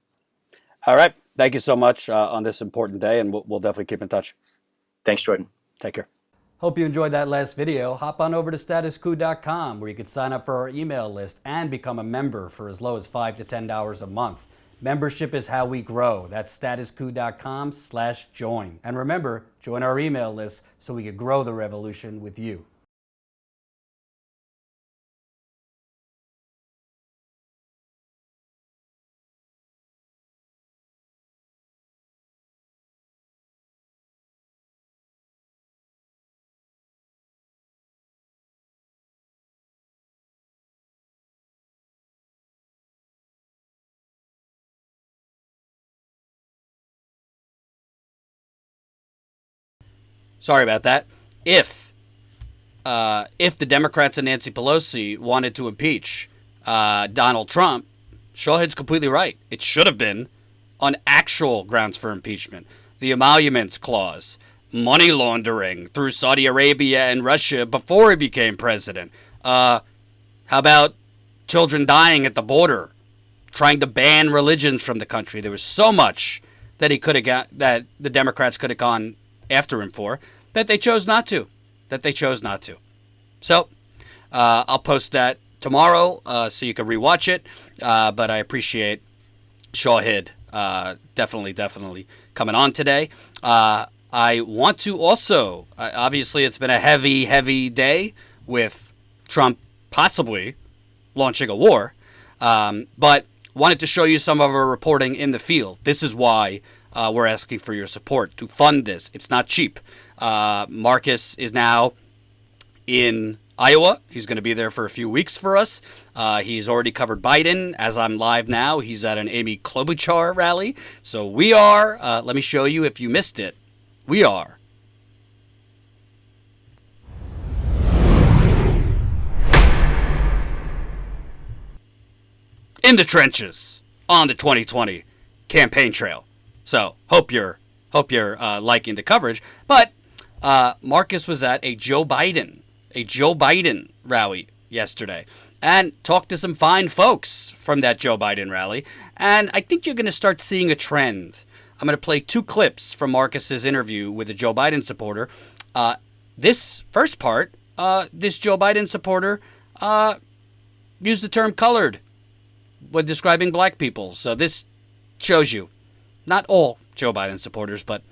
All right. Thank you so much on this important day, and we'll definitely keep in touch. Thanks, Jordan. Take care. Hope you enjoyed that last video. Hop on over to statuscoup.com where you can sign up for our email list and become a member for as low as $5 to $10 a month. Membership is how we grow. That's statuscoup.com/join. And remember, join our email list so we can grow the revolution with you. Sorry about that. If the Democrats and Nancy Pelosi wanted to impeach Donald Trump, Shahid's completely right. It should have been on actual grounds for impeachment. The emoluments clause, money laundering through Saudi Arabia and Russia before he became president. How about children dying at the border, trying to ban religions from the country? There was so much that he could have got, that the Democrats could have gone after him for, that they chose not to. So I'll post that tomorrow so you can rewatch it. But I appreciate Shahid definitely coming on today. I want to also, obviously it's been a heavy day with Trump possibly launching a war, but wanted to show you some of our reporting in the field. This is why we're asking for your support to fund this. It's not cheap. Marcus is now in Iowa. He's going to be there for a few weeks for us. He's already covered Biden. As I'm live now, he's at an Amy Klobuchar rally. So we are, let me show you if you missed it. We are in the trenches on the 2020 campaign trail. So hope you're liking the coverage. But Marcus was at a Joe Biden rally yesterday and talked to some fine folks from that Joe Biden rally. And I think you're going to start seeing a trend. I'm going to play two clips from Marcus's interview with a Joe Biden supporter. This first part, this Joe Biden supporter used the term colored when describing black people. So this shows you not all Joe Biden supporters, but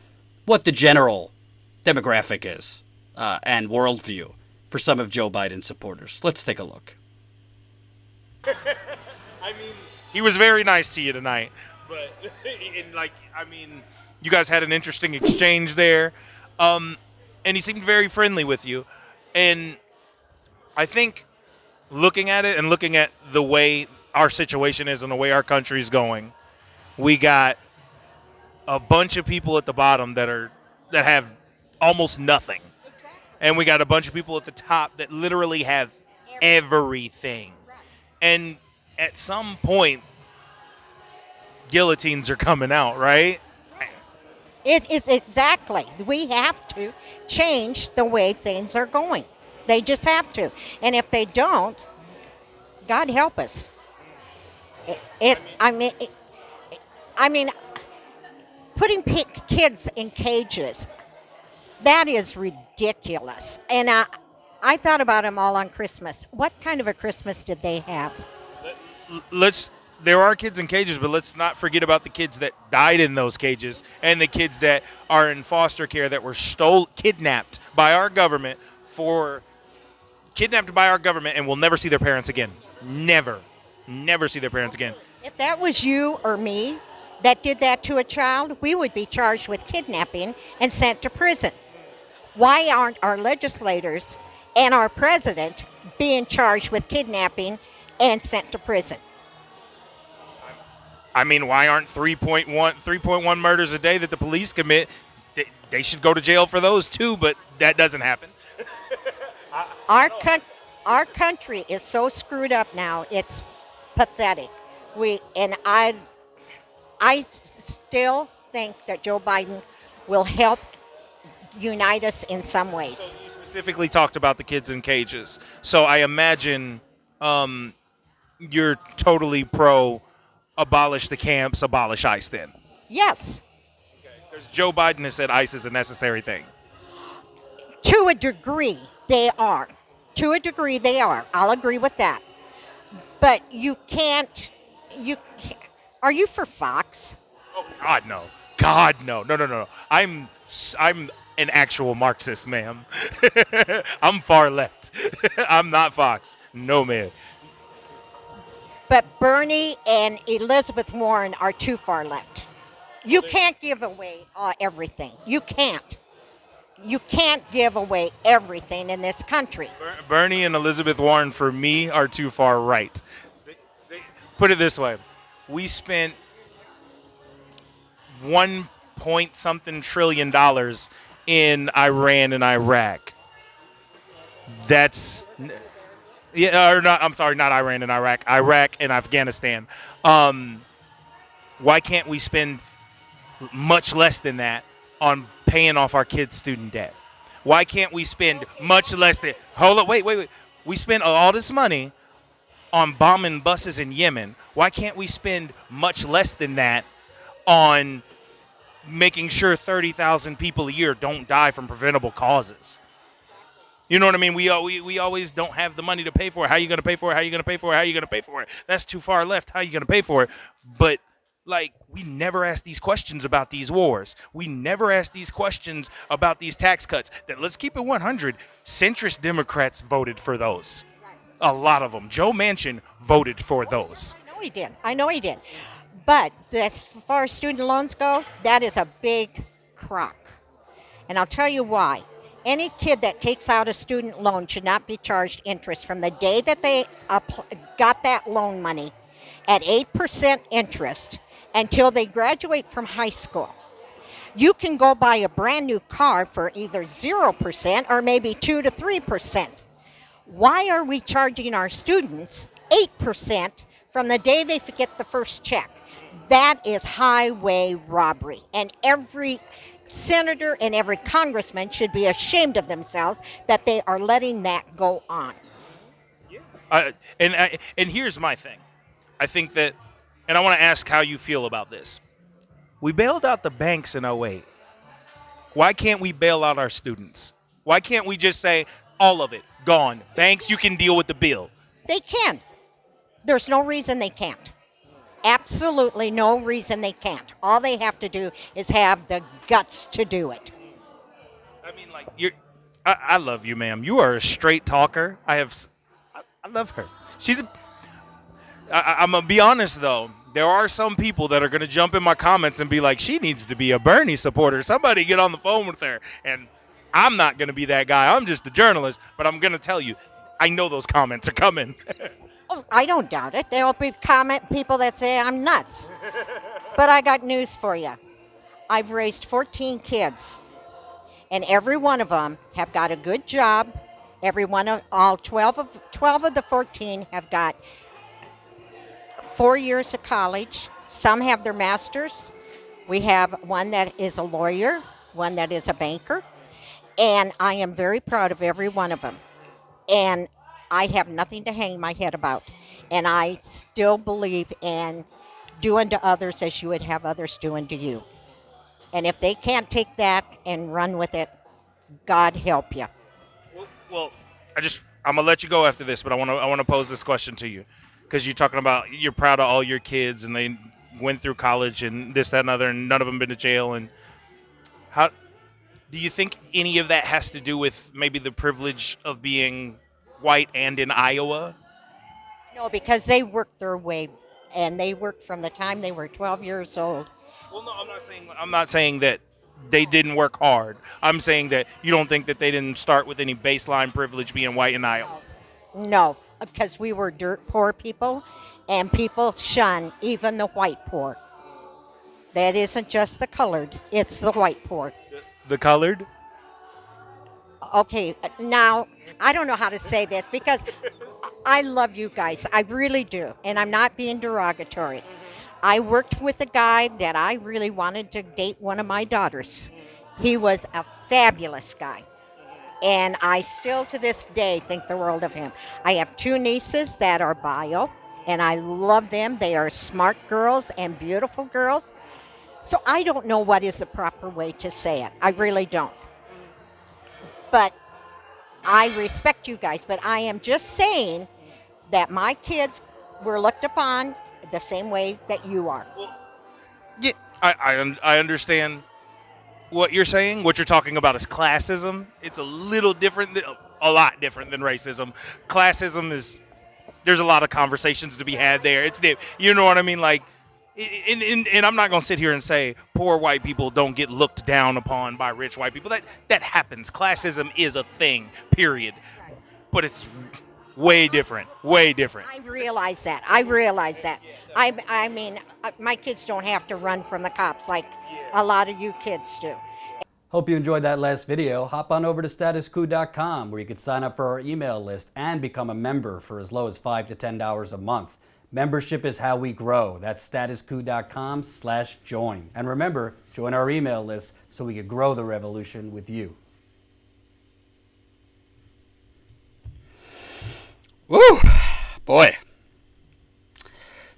what the general demographic is and worldview for some of Joe Biden supporters. Let's take a look. I mean, he was very nice to you tonight, but you guys had an interesting exchange there. And he seemed very friendly with you. And I think looking at it and looking at the way our situation is and the way our country is going, we got a bunch of people at the bottom that have almost nothing. And we got a bunch of people at the top that literally have everything. And at some point, guillotines are coming out, right? It is exactly. We have to change the way things are going. They just have to. And if they don't, God help us. I mean, putting kids in cages, that is ridiculous. And I thought about them all on Christmas. What kind of a Christmas did they have? There are kids in cages, but let's not forget about the kids that died in those cages and the kids that are in foster care that were kidnapped by our government and will never see their parents again. Never see their parents again. If that was you or me that did that to a child, we would be charged with kidnapping and sent to prison. Why aren't our legislators and our president being charged with kidnapping and sent to prison? I mean, why aren't 3.1 murders a day that the police commit? They should go to jail for those too, but that doesn't happen. Our country is so screwed up now. It's pathetic. I still think that Joe Biden will help unite us in some ways. So you specifically talked about the kids in cages. So I imagine you're totally pro abolish the camps, abolish ICE then. Yes. Because Joe Biden has said ICE is a necessary thing. To a degree, they are. I'll agree with that. But you can't. Are you for Fox? Oh God, no. No. I'm an actual Marxist, ma'am. I'm far left. I'm not Fox. No, man. But Bernie and Elizabeth Warren are too far left. You can't give away everything. You can't. You can't give away everything in this country. Bernie and Elizabeth Warren, for me, are too far right. Put it this way. We spent $1.something trillion in Iran and Iraq. That's... Yeah, or not. I'm sorry, not Iran and Iraq. Iraq and Afghanistan. Why can't we spend much less than that on paying off our kids' student debt? Why can't we spend much less than? Hold up, wait. We spend all this money on bombing buses in Yemen. Why can't we spend much less than that on making sure 30,000 people a year don't die from preventable causes? You know what I mean? We always don't have the money to pay for it. How are you going to pay for it? How are you going to pay for it? How are you going to pay for it? That's too far left. How are you going to pay for it? But, we never ask these questions about these wars. We never ask these questions about these tax cuts. That, let's keep it 100. Centrist Democrats voted for those. A lot of them. Joe Manchin voted for those. I know he did. But as far as student loans go, that is a big crock. And I'll tell you why. Any kid that takes out a student loan should not be charged interest from the day that they got that loan money at 8% interest until they graduate from high school. You can go buy a brand new car for either 0% or maybe 2 to 3%. Why are we charging our students 8% from the day they get the first check? That is highway robbery. And every senator and every congressman should be ashamed of themselves that they are letting that go on. And here's my thing. I think that, and I want to ask how you feel about this. We bailed out the banks in 2008. Why can't we bail out our students? Why can't we just say, all of it, gone. Banks, you can deal with the bill. They can. There's no reason they can't. Absolutely no reason they can't. All they have to do is have the guts to do it. I mean, I love you, ma'am. You are a straight talker. I love her. I'm going to be honest, though. There are some people that are going to jump in my comments and be like, she needs to be a Bernie supporter. Somebody get on the phone with her. And I'm not going to be that guy. I'm just a journalist. But I'm going to tell you, I know those comments are coming. Oh, I don't doubt it. There will be people that say I'm nuts. But I got news for you. I've raised 14 kids, and every one of them have got a good job. All 12 of the 14 have got 4 years of college. Some have their masters. We have one that is a lawyer, one that is a banker, and I am very proud of every one of them. And I have nothing to hang my head about. And I still believe in doing to others as you would have others doing to you. And if they can't take that and run with it, God help you. Well, I'm gonna let you go after this, but I want to pose this question to you, because you're talking about you're proud of all your kids and they went through college and this, that, and other, and none of them been to jail. And how do you think any of that has to do with maybe the privilege of being white and in Iowa? No, because they worked their way, and they worked from the time they were 12 years old. Well, no, I'm not saying that they didn't work hard. I'm saying that you don't think that they didn't start with any baseline privilege being white in Iowa. No, because we were dirt poor people, and people shun even the white poor. That isn't just the colored, it's the white poor. The colored? Okay, now, I don't know how to say this because I love you guys. I really do, and I'm not being derogatory. I worked with a guy that I really wanted to date one of my daughters. He was a fabulous guy. And I still, to this day, think the world of him. I have 2 nieces that are bio, and I love them. They are smart girls and beautiful girls. So I don't know what is the proper way to say it. I really don't. But I respect you guys. But I am just saying that my kids were looked upon the same way that you are. Yeah, I understand what you're saying. What you're talking about is classism. It's a little different, a lot different than racism. Classism is, there's a lot of conversations to be had there. It's, you know what I mean? Like, and I'm not going to sit here and say poor white people don't get looked down upon by rich white people. That happens. Classism is a thing, period. But it's way different. I realize that. I mean, my kids don't have to run from the cops like a lot of you kids do. Hope you enjoyed that last video. Hop on over to statuscoup.com where you can sign up for our email list and become a member for as low as $5 to $10 a month. Membership is how we grow. That's statuscoup.com/join. And remember, join our email list so we can grow the revolution with you. Woo! Boy.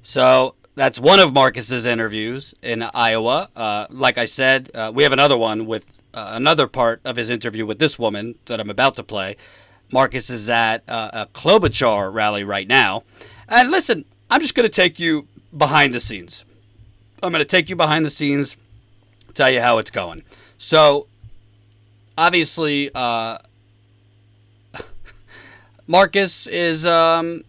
So that's one of Marcus's interviews in Iowa. Like I said, we have another one with another part of his interview with this woman that I'm about to play. Marcus is at a Klobuchar rally right now. And listen, I'm just going to take you behind the scenes. I'm going to take you behind the scenes, tell you how it's going. So, obviously, Marcus is, I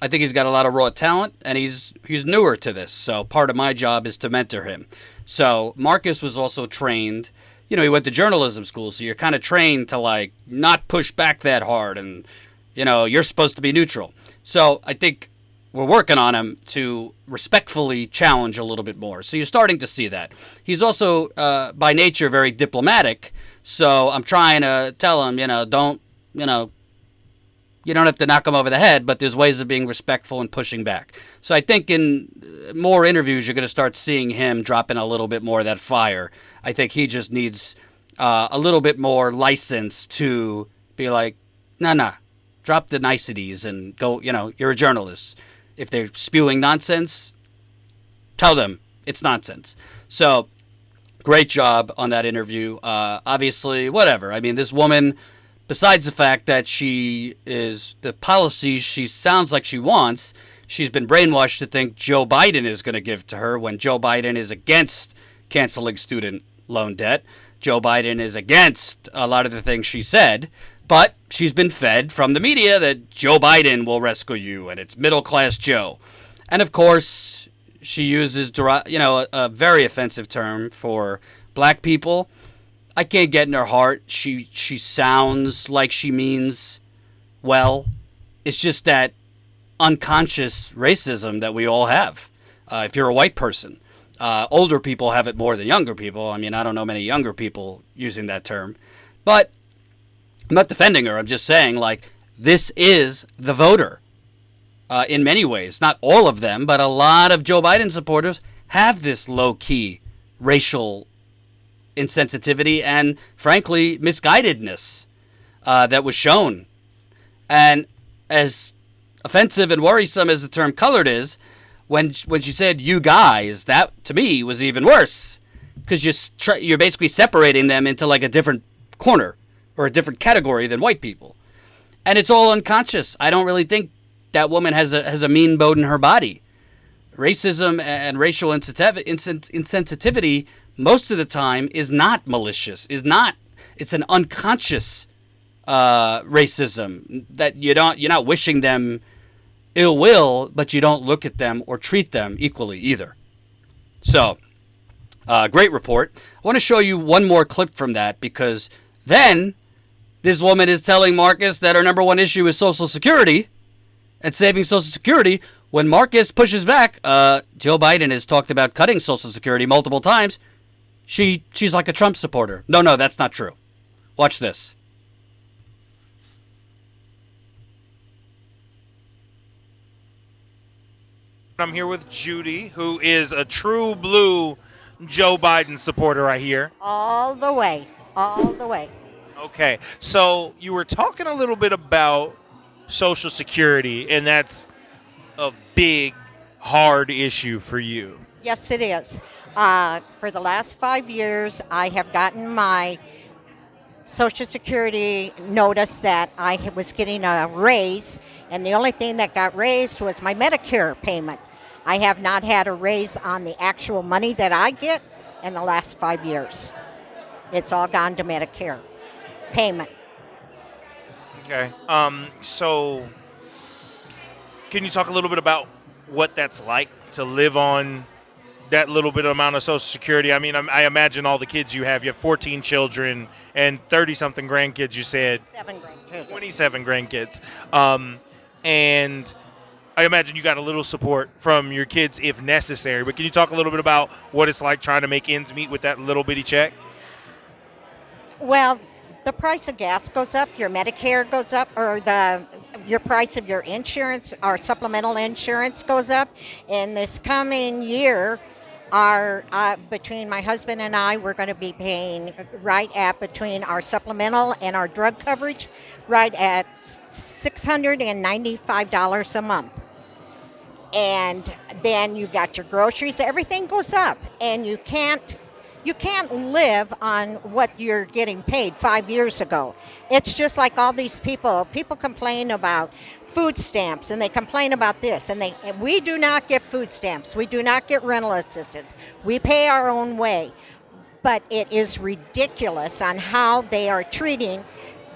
think he's got a lot of raw talent, and he's newer to this. So, part of my job is to mentor him. So, Marcus was also trained, he went to journalism school, so you're kind of trained to, like, not push back that hard, and, you're supposed to be neutral. So, I think we're working on him to respectfully challenge a little bit more. So you're starting to see that. He's also, by nature, very diplomatic. So I'm trying to tell him, don't, you don't have to knock him over the head, but there's ways of being respectful and pushing back. So I think in more interviews, you're going to start seeing him dropping a little bit more of that fire. I think he just needs a little bit more license to be like, nah, drop the niceties and go, you're a journalist. If they're spewing nonsense, tell them it's nonsense. So, great job on that interview. Obviously, whatever. I mean, this woman, besides the fact that she is the policies she sounds like she wants, she's been brainwashed to think Joe Biden is going to give to her when Joe Biden is against canceling student loan debt. Joe Biden is against a lot of the things she said. But she's been fed from the media that Joe Biden will rescue you, and it's middle-class Joe. And of course, she uses a very offensive term for black people. I can't get in her heart. She sounds like she means well. It's just that unconscious racism that we all have. If you're a white person, older people have it more than younger people. I mean, I don't know many younger people using that term, but I'm not defending her. I'm just saying, like, this is the voter. In many ways, not all of them, but a lot of Joe Biden supporters have this low-key racial insensitivity and, frankly, misguidedness that was shown. And as offensive and worrisome as the term colored is, when she said "you guys," that to me was even worse, because you're basically separating them into like a different corner or a different category than white people, and it's all unconscious. I don't really think that woman has a mean bone in her body. Racism and racial insensitivity most of the time is not malicious. It's an unconscious racism that you're not wishing them ill will, but you don't look at them or treat them equally either. So, great report. I want to show you one more clip from that, because then this woman is telling Marcus that her number one issue is Social Security and saving Social Security. When Marcus pushes back, Joe Biden has talked about cutting Social Security multiple times. She's like a Trump supporter. No, that's not true. Watch this. I'm here with Judy, who is a true blue Joe Biden supporter, I hear. All the way. All the way. Okay, so you were talking a little bit about Social Security, and that's a big, hard issue for you. Yes, it is. For the last 5 years, I have gotten my Social Security notice that I was getting a raise, and the only thing that got raised was my Medicare payment. I have not had a raise on the actual money that I get in the last 5 years. It's all gone to Medicare payment. Okay. So can you talk a little bit about what that's like to live on that little bit amount of Social Security? I mean, I imagine all the kids you have 14 children and 30-something grandkids, you said. 7 grandkids. 27 grandkids. And I imagine you got a little support from your kids if necessary. But can you talk a little bit about what it's like trying to make ends meet with that little bitty check? Well, the price of gas goes up, your Medicare goes up, or your price of your insurance or supplemental insurance goes up. In this coming year, between my husband and I, we're going to be paying right at, between our supplemental and our drug coverage, right at $695 a month. And then you got your groceries, everything goes up, and you can't live on what you're getting paid 5 years ago. It's just like all these people complain about food stamps, and they complain about this, and we do not get food stamps. We do not get rental assistance. We pay our own way. But it is ridiculous on how they are treating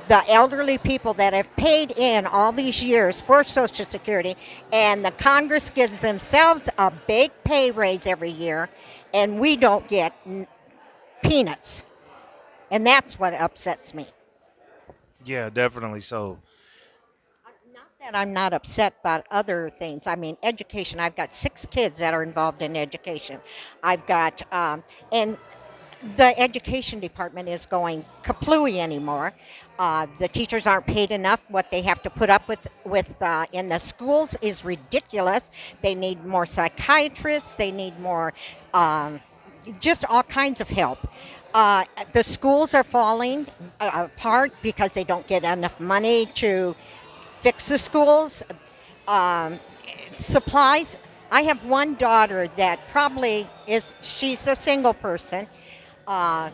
the elderly people that have paid in all these years for Social Security, and the Congress gives themselves a big pay raise every year, and we don't get peanuts. And that's what upsets me. Yeah, definitely so. Not that I'm not upset about other things. I mean, education. I've got 6 kids that are involved in education. I've got, and the education department is going kaplooey anymore. The teachers aren't paid enough. What they have to put up with in the schools is ridiculous. They need more psychiatrists. They need more, just all kinds of help. The schools are falling apart because they don't get enough money to fix the schools. Supplies. I have one daughter that she's a single person, but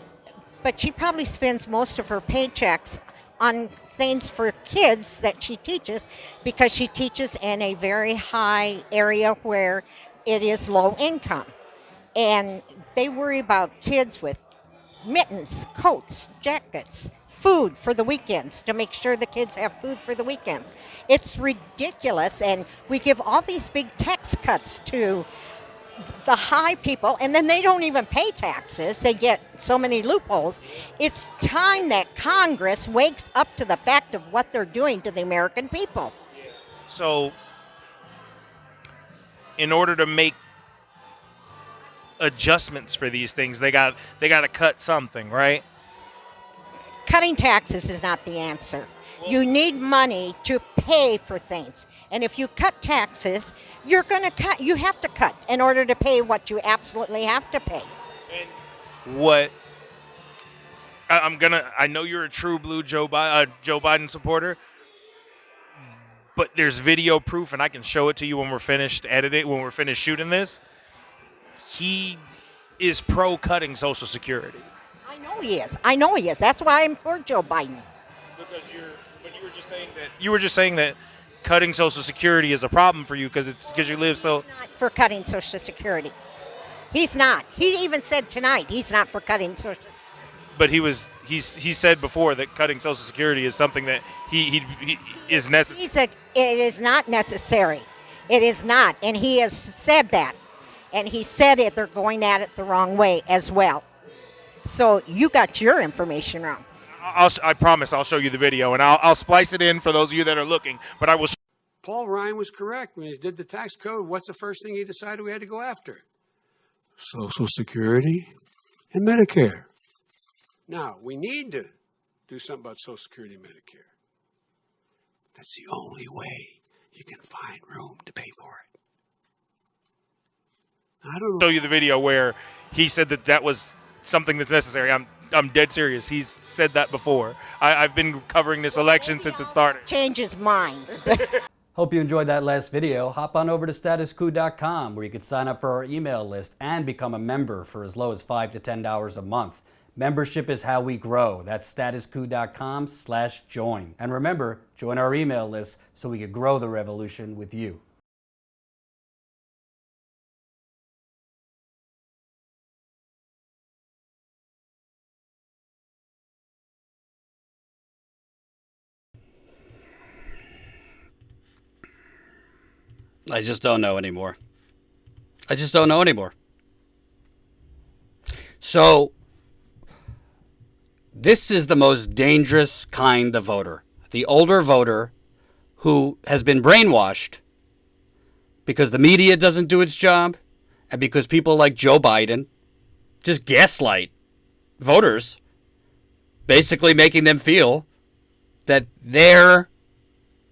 she probably spends most of her paychecks on things for kids that she teaches, because she teaches in a very high area where it is low income. And they worry about kids with mittens, coats, jackets, food for the weekends to make sure the kids have food for the weekends. It's ridiculous, and we give all these big tax cuts to the high people, and then they don't even pay taxes. They get so many loopholes. It's time that Congress wakes up to the fact of what they're doing to the American people. So, in order to make adjustments for these things, they got to cut something, right? Cutting taxes is not the answer. You need money to pay for things. And if you cut taxes, you have to cut in order to pay what you absolutely have to pay. What I know you're a true blue Joe Biden supporter, but there's video proof, and I can show it to you when we're finished editing, when we're finished shooting this. He is pro cutting Social Security. I know he is. That's why I'm for Joe Biden. But you were just saying that cutting Social Security is a problem for you because you live so. He's not for cutting Social Security. He's not. He even said tonight he's not for cutting Social. But he said before that cutting Social Security is something that he is necessary. It is not necessary. It is not, and he has said that, and he said it. They're going at it the wrong way as well. So you got your information wrong. I promise I'll show you the video, and I'll splice it in for those of you that are looking. But I will. Paul Ryan was correct when he did the tax code. What's the first thing he decided we had to go after? Social Security and Medicare. Now, we need to do something about Social Security and Medicare. That's the only way you can find room to pay for it. I don't know. Show you the video where he said that was something that's necessary. I'm dead serious. He's said that before. I've been covering this election since it started. Change his mind. Hope you enjoyed that last video. Hop on over to statuscoup.com where you can sign up for our email list and become a member for as low as $5 to $10 a month. Membership is how we grow. That's statuscoup.com/join. And remember, join our email list so we can grow the revolution with you. I just don't know anymore. So, this is the most dangerous kind of voter. The older voter who has been brainwashed because the media doesn't do its job and because people like Joe Biden just gaslight voters, basically making them feel that they're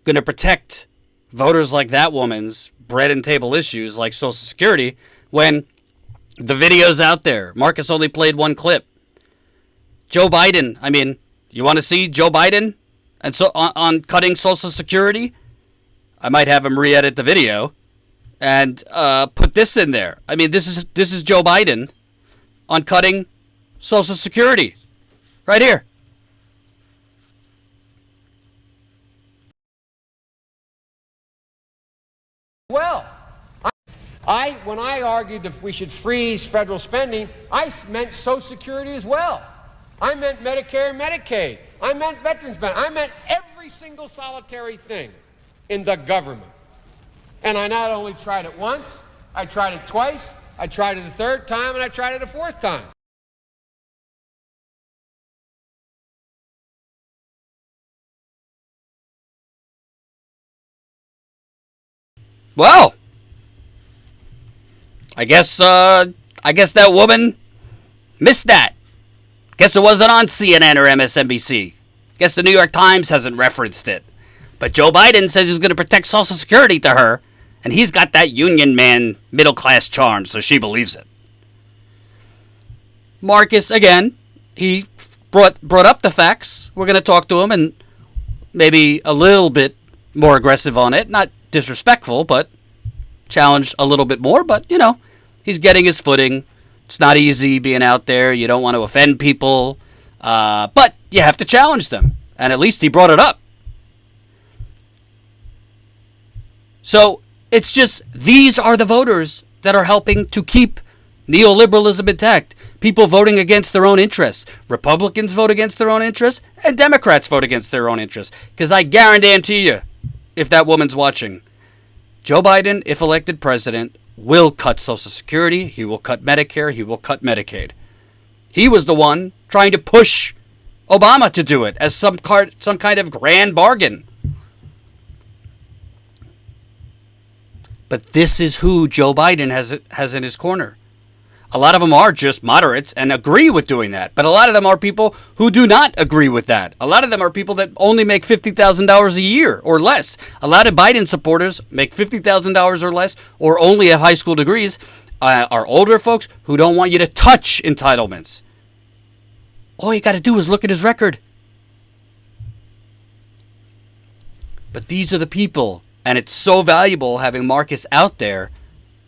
going to protect voters like that woman's bread and table issues like Social Security when the video's out there. Marcus only played one clip. Joe Biden, I mean, you want to see Joe Biden and so on cutting Social Security? I might have him re-edit the video and put this in there. I mean, this is Joe Biden on cutting Social Security right here. Well, when I argued that we should freeze federal spending, I meant Social Security as well. I meant Medicare and Medicaid. I meant veterans benefits. I meant every single solitary thing in the government. And I not only tried it once, I tried it twice, I tried it a third time, and I tried it a fourth time. Well, I guess that woman missed that. Guess it wasn't on CNN or MSNBC. Guess the New York Times hasn't referenced it. But Joe Biden says he's going to protect Social Security to her, and he's got that union man middle-class charm, so she believes it. Marcus, again, he brought up the facts. We're going to talk to him and maybe a little bit more aggressive on it. Not disrespectful, but challenged a little bit more. But, you know, he's getting his footing. It's not easy being out there. You don't want to offend people. But you have to challenge them. And at least he brought it up. So it's just, these are the voters that are helping to keep neoliberalism intact. People voting against their own interests. Republicans vote against their own interests, and Democrats vote against their own interests. Because I guarantee you, if that woman's watching, Joe Biden, if elected president, will cut Social Security, he will cut Medicare, he will cut Medicaid. He was the one trying to push Obama to do it as some kind of grand bargain. But this is who Joe Biden has in his corner. A lot of them are just moderates and agree with doing that. But a lot of them are people who do not agree with that. A lot of them are people that only make $50,000 a year or less. A lot of Biden supporters make $50,000 or less or only have high school degrees. Are older folks who don't want you to touch entitlements. All you got to do is look at his record. But these are the people, and it's so valuable having Marcus out there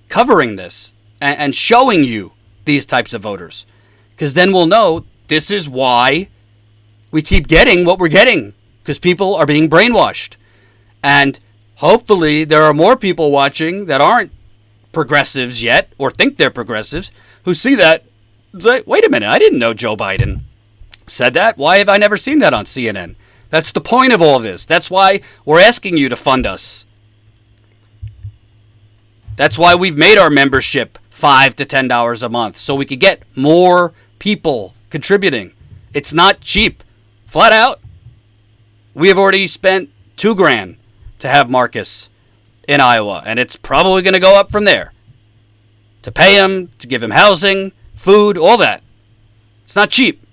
covering this and showing you these types of voters. Because then we'll know this is why we keep getting what we're getting. Because people are being brainwashed. And hopefully there are more people watching that aren't progressives yet or think they're progressives who see that and say, wait a minute, I didn't know Joe Biden said that. Why have I never seen that on CNN? That's the point of all this. That's why we're asking you to fund us. That's why we've made our membership $5 to $10 a month, so we could get more people contributing. It's not cheap. Flat out, we have already spent $2,000 to have Marcus in Iowa, and it's probably going to go up from there. To pay him, to give him housing, food, all that. It's not cheap.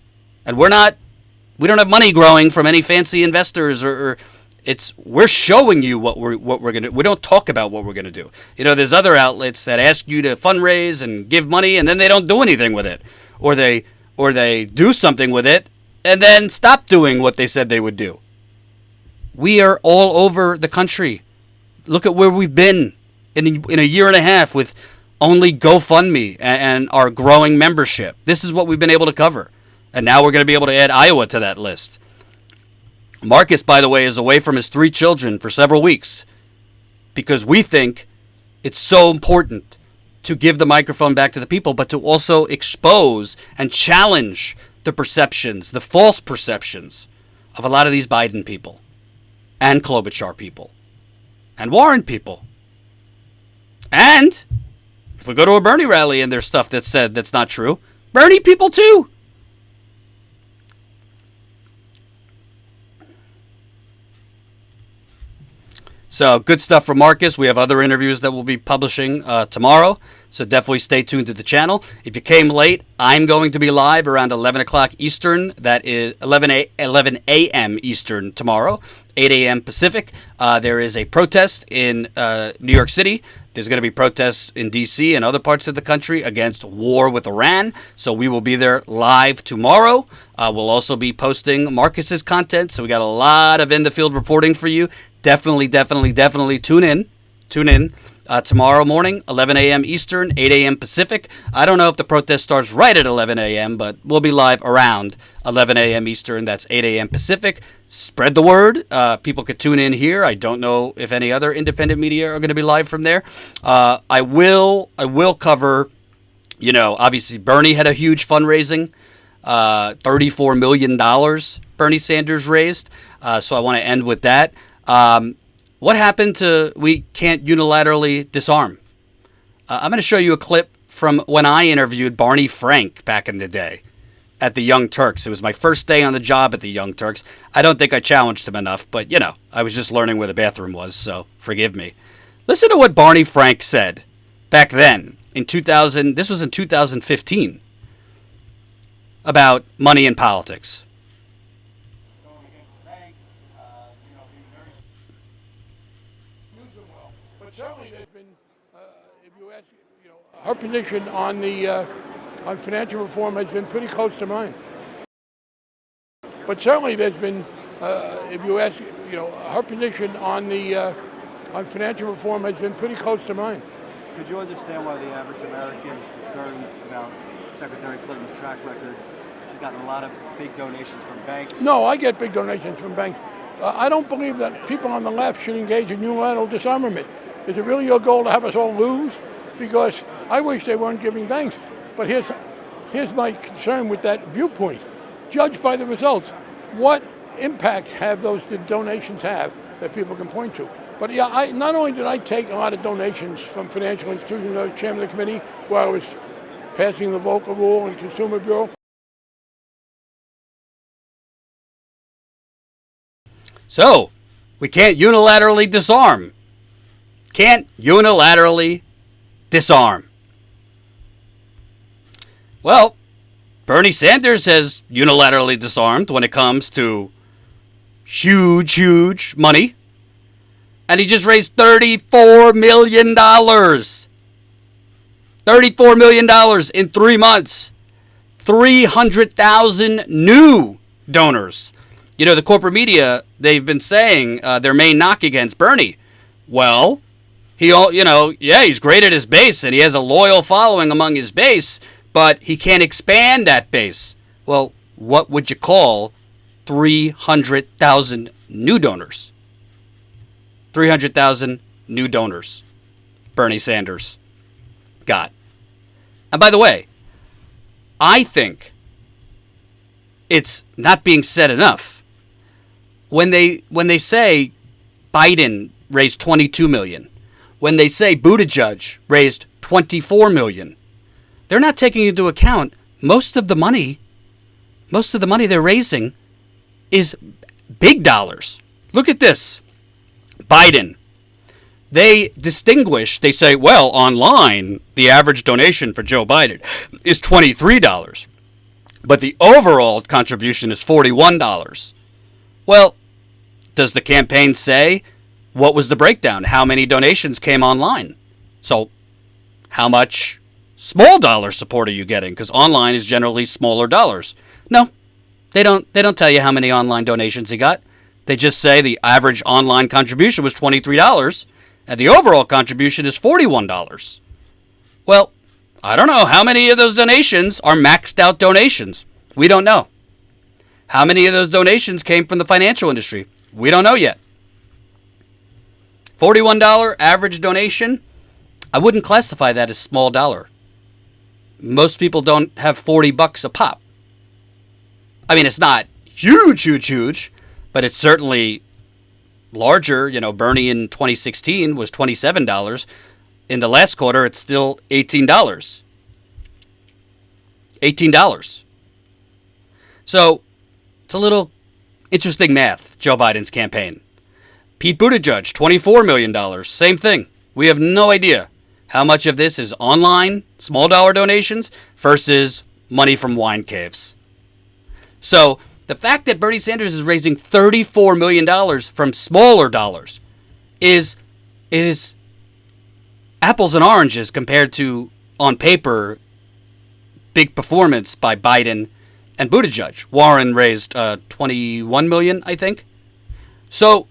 And we don't have money growing from any fancy investors or we're showing you what we're going to. We don't talk about what we're going to do. You know, there's other outlets that ask you to fundraise and give money, and then they don't do anything with it, or they do something with it and then stop doing what they said they would do. We are all over the country. Look at where we've been in a year and a half with only GoFundMe and our growing membership. This is what we've been able to cover, and now we're going to be able to add Iowa to that list. Marcus, by the way, is away from his 3 children for several weeks because we think it's so important to give the microphone back to the people, but to also expose and challenge the perceptions, the false perceptions of a lot of these Biden people and Klobuchar people and Warren people. And if we go to a Bernie rally and there's stuff that's said that's not true, Bernie people too. So good stuff from Marcus. We have other interviews that we'll be publishing tomorrow. So definitely stay tuned to the channel. If you came late, I'm going to be live around 11 o'clock Eastern. That is 11 a.m. Eastern tomorrow, 8 a.m. Pacific. There is a protest in New York City. There's going to be protests in D.C. and other parts of the country against war with Iran. So we will be there live tomorrow. We'll also be posting Marcus's content. So we got a lot of in-the-field reporting for you. Definitely tune in. Tomorrow morning, 11 a.m. Eastern, 8 a.m. Pacific. I don't know if the protest starts right at 11 a.m., but we'll be live around 11 a.m. Eastern. That's 8 a.m. Pacific. Spread the word. People could tune in here. I don't know if any other independent media are going to be live from there. I will cover, obviously Bernie had a huge fundraising, $34 million Bernie Sanders raised. So I want to end with that. What happened to we can't unilaterally disarm? I'm going to show you a clip from when I interviewed Barney Frank back in the day at the Young Turks. It was my first day on the job at the Young Turks. I don't think I challenged him enough, but, I was just learning where the bathroom was, so forgive me. Listen to what Barney Frank said back then in 2000. This was in 2015 about money in politics. Her position on on financial reform has been pretty close to mine. But certainly there's been, if you ask, her position on on financial reform has been pretty close to mine. Could you understand why the average American is concerned about Secretary Clinton's track record? She's gotten a lot of big donations from banks. No, I get big donations from banks. I don't believe that people on the left should engage in unilateral disarmament. Is it really your goal to have us all lose? Because I wish they weren't giving banks. But here's here's my concern with that viewpoint. Judged by the results, what impact have those donations have that people can point to? But yeah, not only did I take a lot of donations from financial institutions, I was chairman of the committee where I was passing the Volcker Rule and Consumer Bureau. So, we can't unilaterally disarm. Can't unilaterally disarm. Well, Bernie Sanders has unilaterally disarmed when it comes to huge money. And he just raised $34 million. $34 million in 3 months. 300,000 new donors. You know, the corporate media, they've been saying their main knock against Bernie. Well, he's great at his base and he has a loyal following among his base, but he can't expand that base. Well, what would you call 300,000 new donors? 300,000 new donors Bernie Sanders got. And by the way, I think it's not being said enough. When they say Biden raised 22 million, when they say Buttigieg raised 24 million, they're not taking into account most of the money they're raising is big dollars. Look at this. Biden. They say, well, online, the average donation for Joe Biden is $23, but the overall contribution is $41. Well, does the campaign say what was the breakdown? How many donations came online? So, how much small dollar support are you getting? Because online is generally smaller dollars. No, they don't tell you how many online donations he got. They just say the average online contribution was $23, and the overall contribution is $41. Well, I don't know how many of those donations are maxed out donations. We don't know. How many of those donations came from the financial industry? We don't know yet. $41 average donation, I wouldn't classify that as small dollar. Most people don't have $40 a pop. I mean, it's not huge, but it's certainly larger. You know, Bernie in 2016 was $27. In the last quarter, it's still $18. $18. So, it's a little interesting math, Joe Biden's campaign. Pete Buttigieg, $24 million. Same thing. We have no idea how much of this is online, small dollar donations, versus money from wine caves. So, the fact that Bernie Sanders is raising $34 million from smaller dollars is apples and oranges compared to, on paper, big performance by Biden and Buttigieg. Warren raised $21 million, I think. So,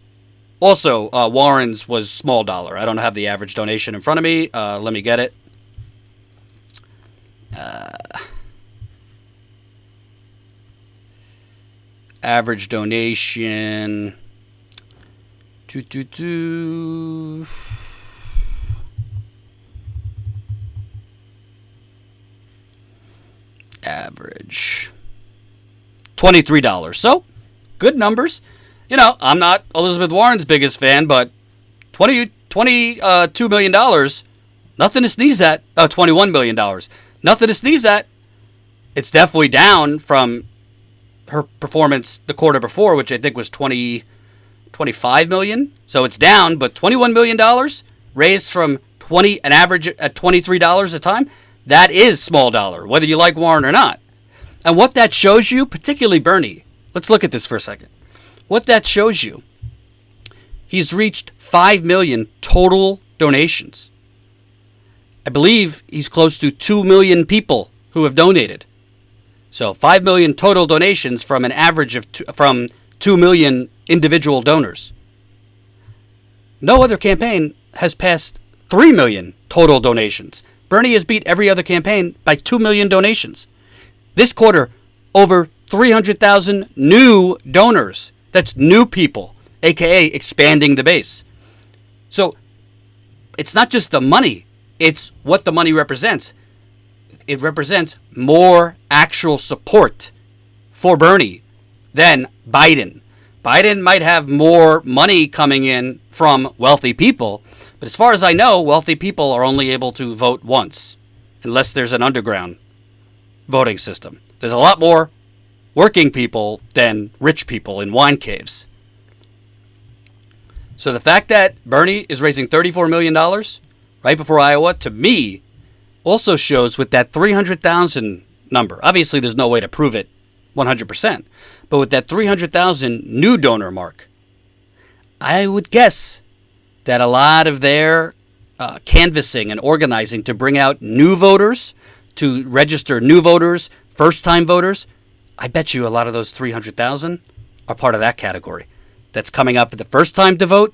also, Warren's was small dollar. I don't have the average donation in front of me. Let me get it. Average donation. Average. $23. So, good numbers. You know, I'm not Elizabeth Warren's biggest fan, but $22 million, nothing to sneeze at. $21 million, nothing to sneeze at. It's definitely down from her performance the quarter before, which I think was $25 million. So it's down, but $21 million raised from an average at $23 a time, that is small dollar, whether you like Warren or not. And what that shows you, particularly Bernie, let's look at this for a second. What that shows you, he's reached 5 million total donations. I believe he's close to 2 million people who have donated. So 5 million total donations from an average of from 2 million individual donors. No other campaign has passed 3 million total donations. Bernie has beat every other campaign by 2 million donations. This quarter, over 300,000 new donors. That's new people, aka expanding the base. So it's not just the money, it's what the money represents. it represents more actual support for Bernie than Biden. Biden might have more money coming in from wealthy people, but as far as I know, wealthy people are only able to vote once, unless there's an underground voting system. There's a lot more working people than rich people in wine caves. So the fact that Bernie is raising $34 million right before Iowa, to me, also shows with that 300,000 number. Obviously, there's no way to prove it 100%. But with that 300,000 new donor mark, I would guess that a lot of their canvassing and organizing to bring out new voters, to register new voters, first-time voters, I bet you a lot of those 300,000 are part of that category that's coming up for the first time to vote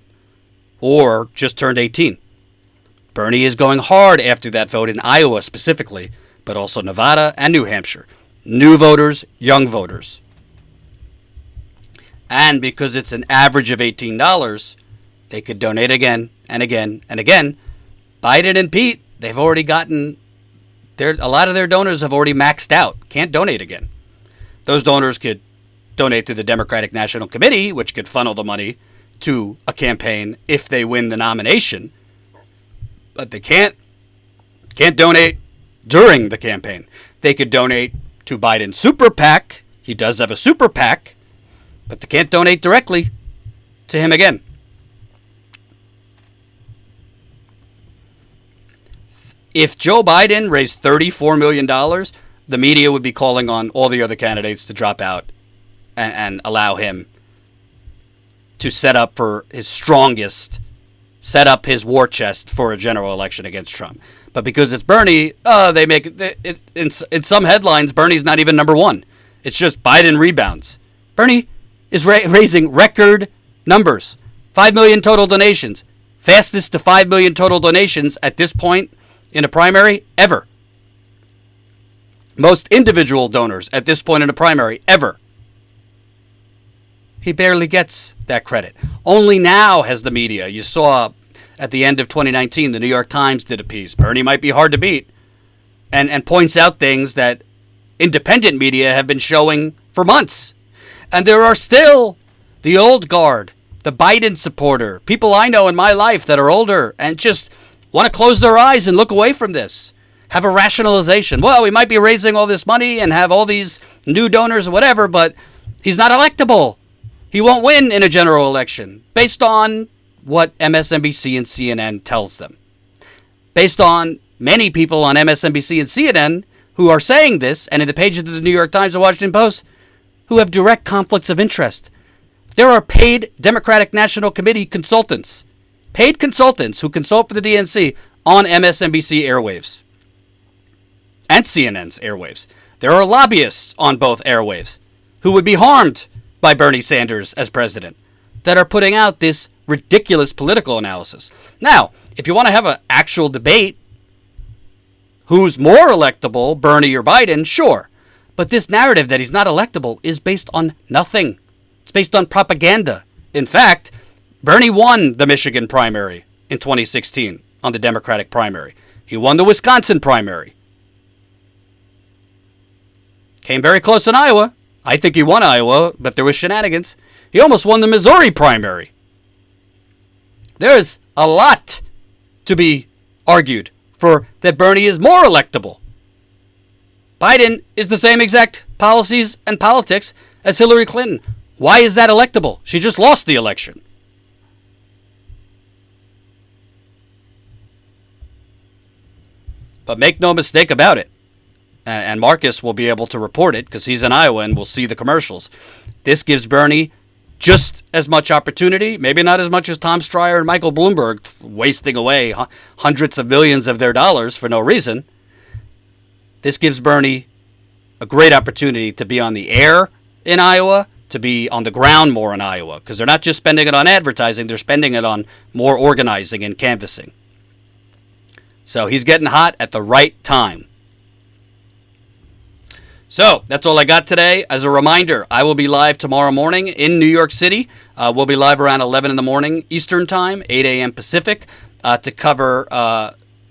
or just turned 18. Bernie is going hard after that vote in Iowa specifically, but also Nevada and New Hampshire. New voters, young voters. And because it's an average of $18, they could donate again and again and again. Biden and Pete, they've already gotten, a lot of their donors have already maxed out. Can't donate again. Those donors could donate to the Democratic National Committee, which could funnel the money to a campaign if they win the nomination. But they can't donate during the campaign. They could donate to Biden's super PAC. He does have a super PAC, but they can't donate directly to him again. If Joe Biden raised $34 million, the media would be calling on all the other candidates to drop out and allow him to set up for his strongest, set up his war chest for a general election against Trump. But because it's Bernie, they make it in some headlines, Bernie's not even number one. It's just Biden rebounds. Bernie is raising record numbers. 5 million total donations. Fastest to 5 million total donations at this point in a primary ever. Most individual donors at this point in a primary ever. He barely gets that credit. Only now has the media, you saw at the end of 2019, the New York Times did a piece. Bernie might be hard to beat. And points out things that independent media have been showing for months. And there are still the old guard, the Biden supporter, people I know in my life that are older and just want to close their eyes and look away from this. Have a rationalization. Well, we might be raising all this money and have all these new donors or whatever, but he's not electable. He won't win in a general election based on what MSNBC and CNN tells them. Based on many people on MSNBC and CNN who are saying this, and in the pages of the New York Times and Washington Post, who have direct conflicts of interest. There are paid Democratic National Committee consultants, paid consultants who consult for the DNC on MSNBC airwaves and CNN's airwaves. There are lobbyists on both airwaves who would be harmed by Bernie Sanders as president that are putting out this ridiculous political analysis. Now, if you want to have an actual debate, who's more electable, Bernie or Biden, sure. But this narrative that he's not electable is based on nothing. It's based on propaganda. In fact, Bernie won the Michigan primary in 2016 on the Democratic primary. He won the Wisconsin primary. Came very close in Iowa. I think he won Iowa, but there was shenanigans. He almost won the Missouri primary. There's a lot to be argued for that Bernie is more electable. Biden is the same exact policies and politics as Hillary Clinton. Why is that electable? She just lost the election. But make no mistake about it, and Marcus will be able to report it because he's in Iowa and will see the commercials. This gives Bernie just as much opportunity, maybe not as much as Tom Steyer and Michael Bloomberg wasting away hundreds of millions of their dollars for no reason. This gives Bernie a great opportunity to be on the air in Iowa, to be on the ground more in Iowa, because they're not just spending it on advertising, they're spending it on more organizing and canvassing. So he's getting hot at the right time. So that's all I got today. As a reminder, I will be live tomorrow morning in New York City. We'll be live around 11 in the morning Eastern Time, 8 a.m. Pacific, to cover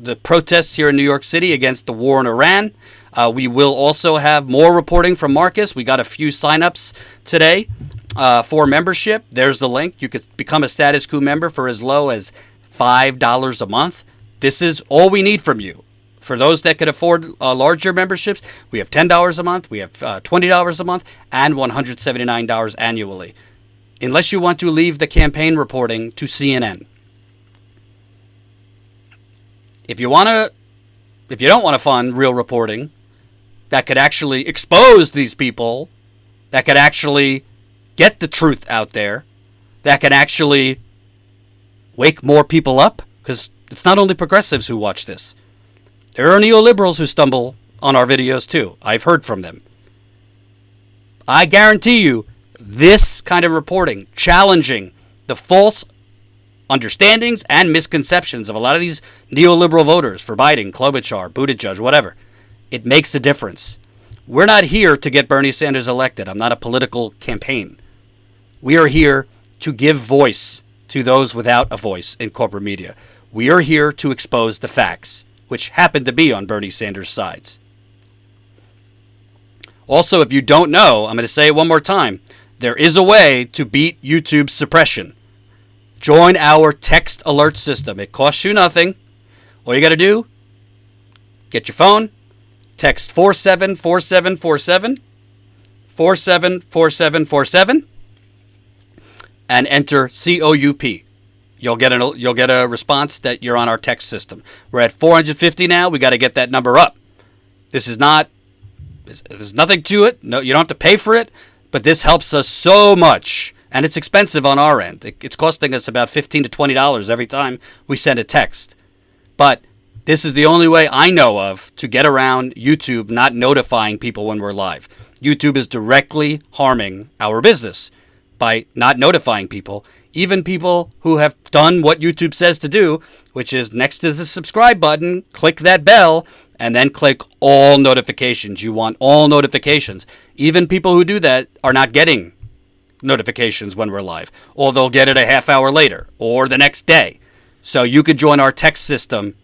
the protests here in New York City against the war in Iran. We will also have more reporting from Marcus. We got a few signups today for membership. There's the link. You could become a Status Coup member for as low as $5 a month. This is all we need from you. For those that could afford larger memberships, we have $10 a month, we have $20 a month, and $179 annually. Unless you want to leave the campaign reporting to CNN. If you don't want to fund real reporting that could actually expose these people, that could actually get the truth out there, that can actually wake more people up, because it's not only progressives who watch this. There are neoliberals who stumble on our videos too. I've heard from them. I guarantee you, this kind of reporting, challenging the false understandings and misconceptions of a lot of these neoliberal voters for Biden, Klobuchar, Buttigieg, whatever, it makes a difference. We're not here to get Bernie Sanders elected. I'm not a political campaign. We are here to give voice to those without a voice in corporate media. We are here to expose the facts, which happen to be on Bernie Sanders' sides. Also, if you don't know, I'm going to say it one more time, there is a way to beat YouTube's suppression. Join our text alert system. It costs you nothing. All you got to do, get your phone, text 474747, 474747, and enter COUP. You'll get a response that you're on our text system. We're at 450 now. We got to get that number up. There's nothing to it. No, you don't have to pay for it, but this helps us so much, and it's expensive on our end. It's costing us about $15 to $20 every time we send a text. But this is the only way I know of to get around YouTube not notifying people when we're live. YouTube is directly harming our business by not notifying people. Even people who have done what YouTube says to do, which is next to the subscribe button, click that bell, and then click all notifications. You want all notifications. Even people who do that are not getting notifications when we're live, or they'll get it a half hour later or the next day. So you could join our text system,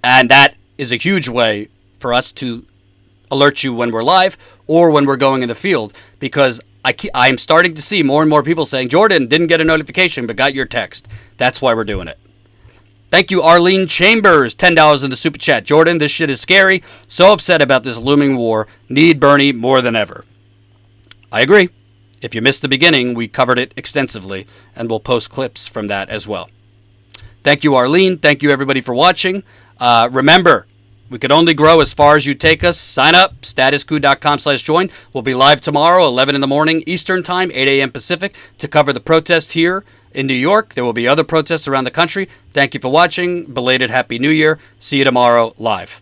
and that is a huge way for us to alert you when we're live or when we're going in the field, because I'm starting to see more and more people saying, Jordan, didn't get a notification, but got your text. That's why we're doing it. Thank you, Arlene Chambers, $10 in the super chat. Jordan, this shit is scary. So upset about this looming war. Need Bernie more than ever. I agree. If you missed the beginning, we covered it extensively, and we'll post clips from that as well. Thank you, Arlene. Thank you, everybody, for watching. Remember, we could only grow as far as you take us. Sign up, statuscoup.com/join. We'll be live tomorrow, 11 in the morning Eastern Time, 8 a.m. Pacific, to cover the protest here in New York. There will be other protests around the country. Thank you for watching. Belated Happy New Year. See you tomorrow live.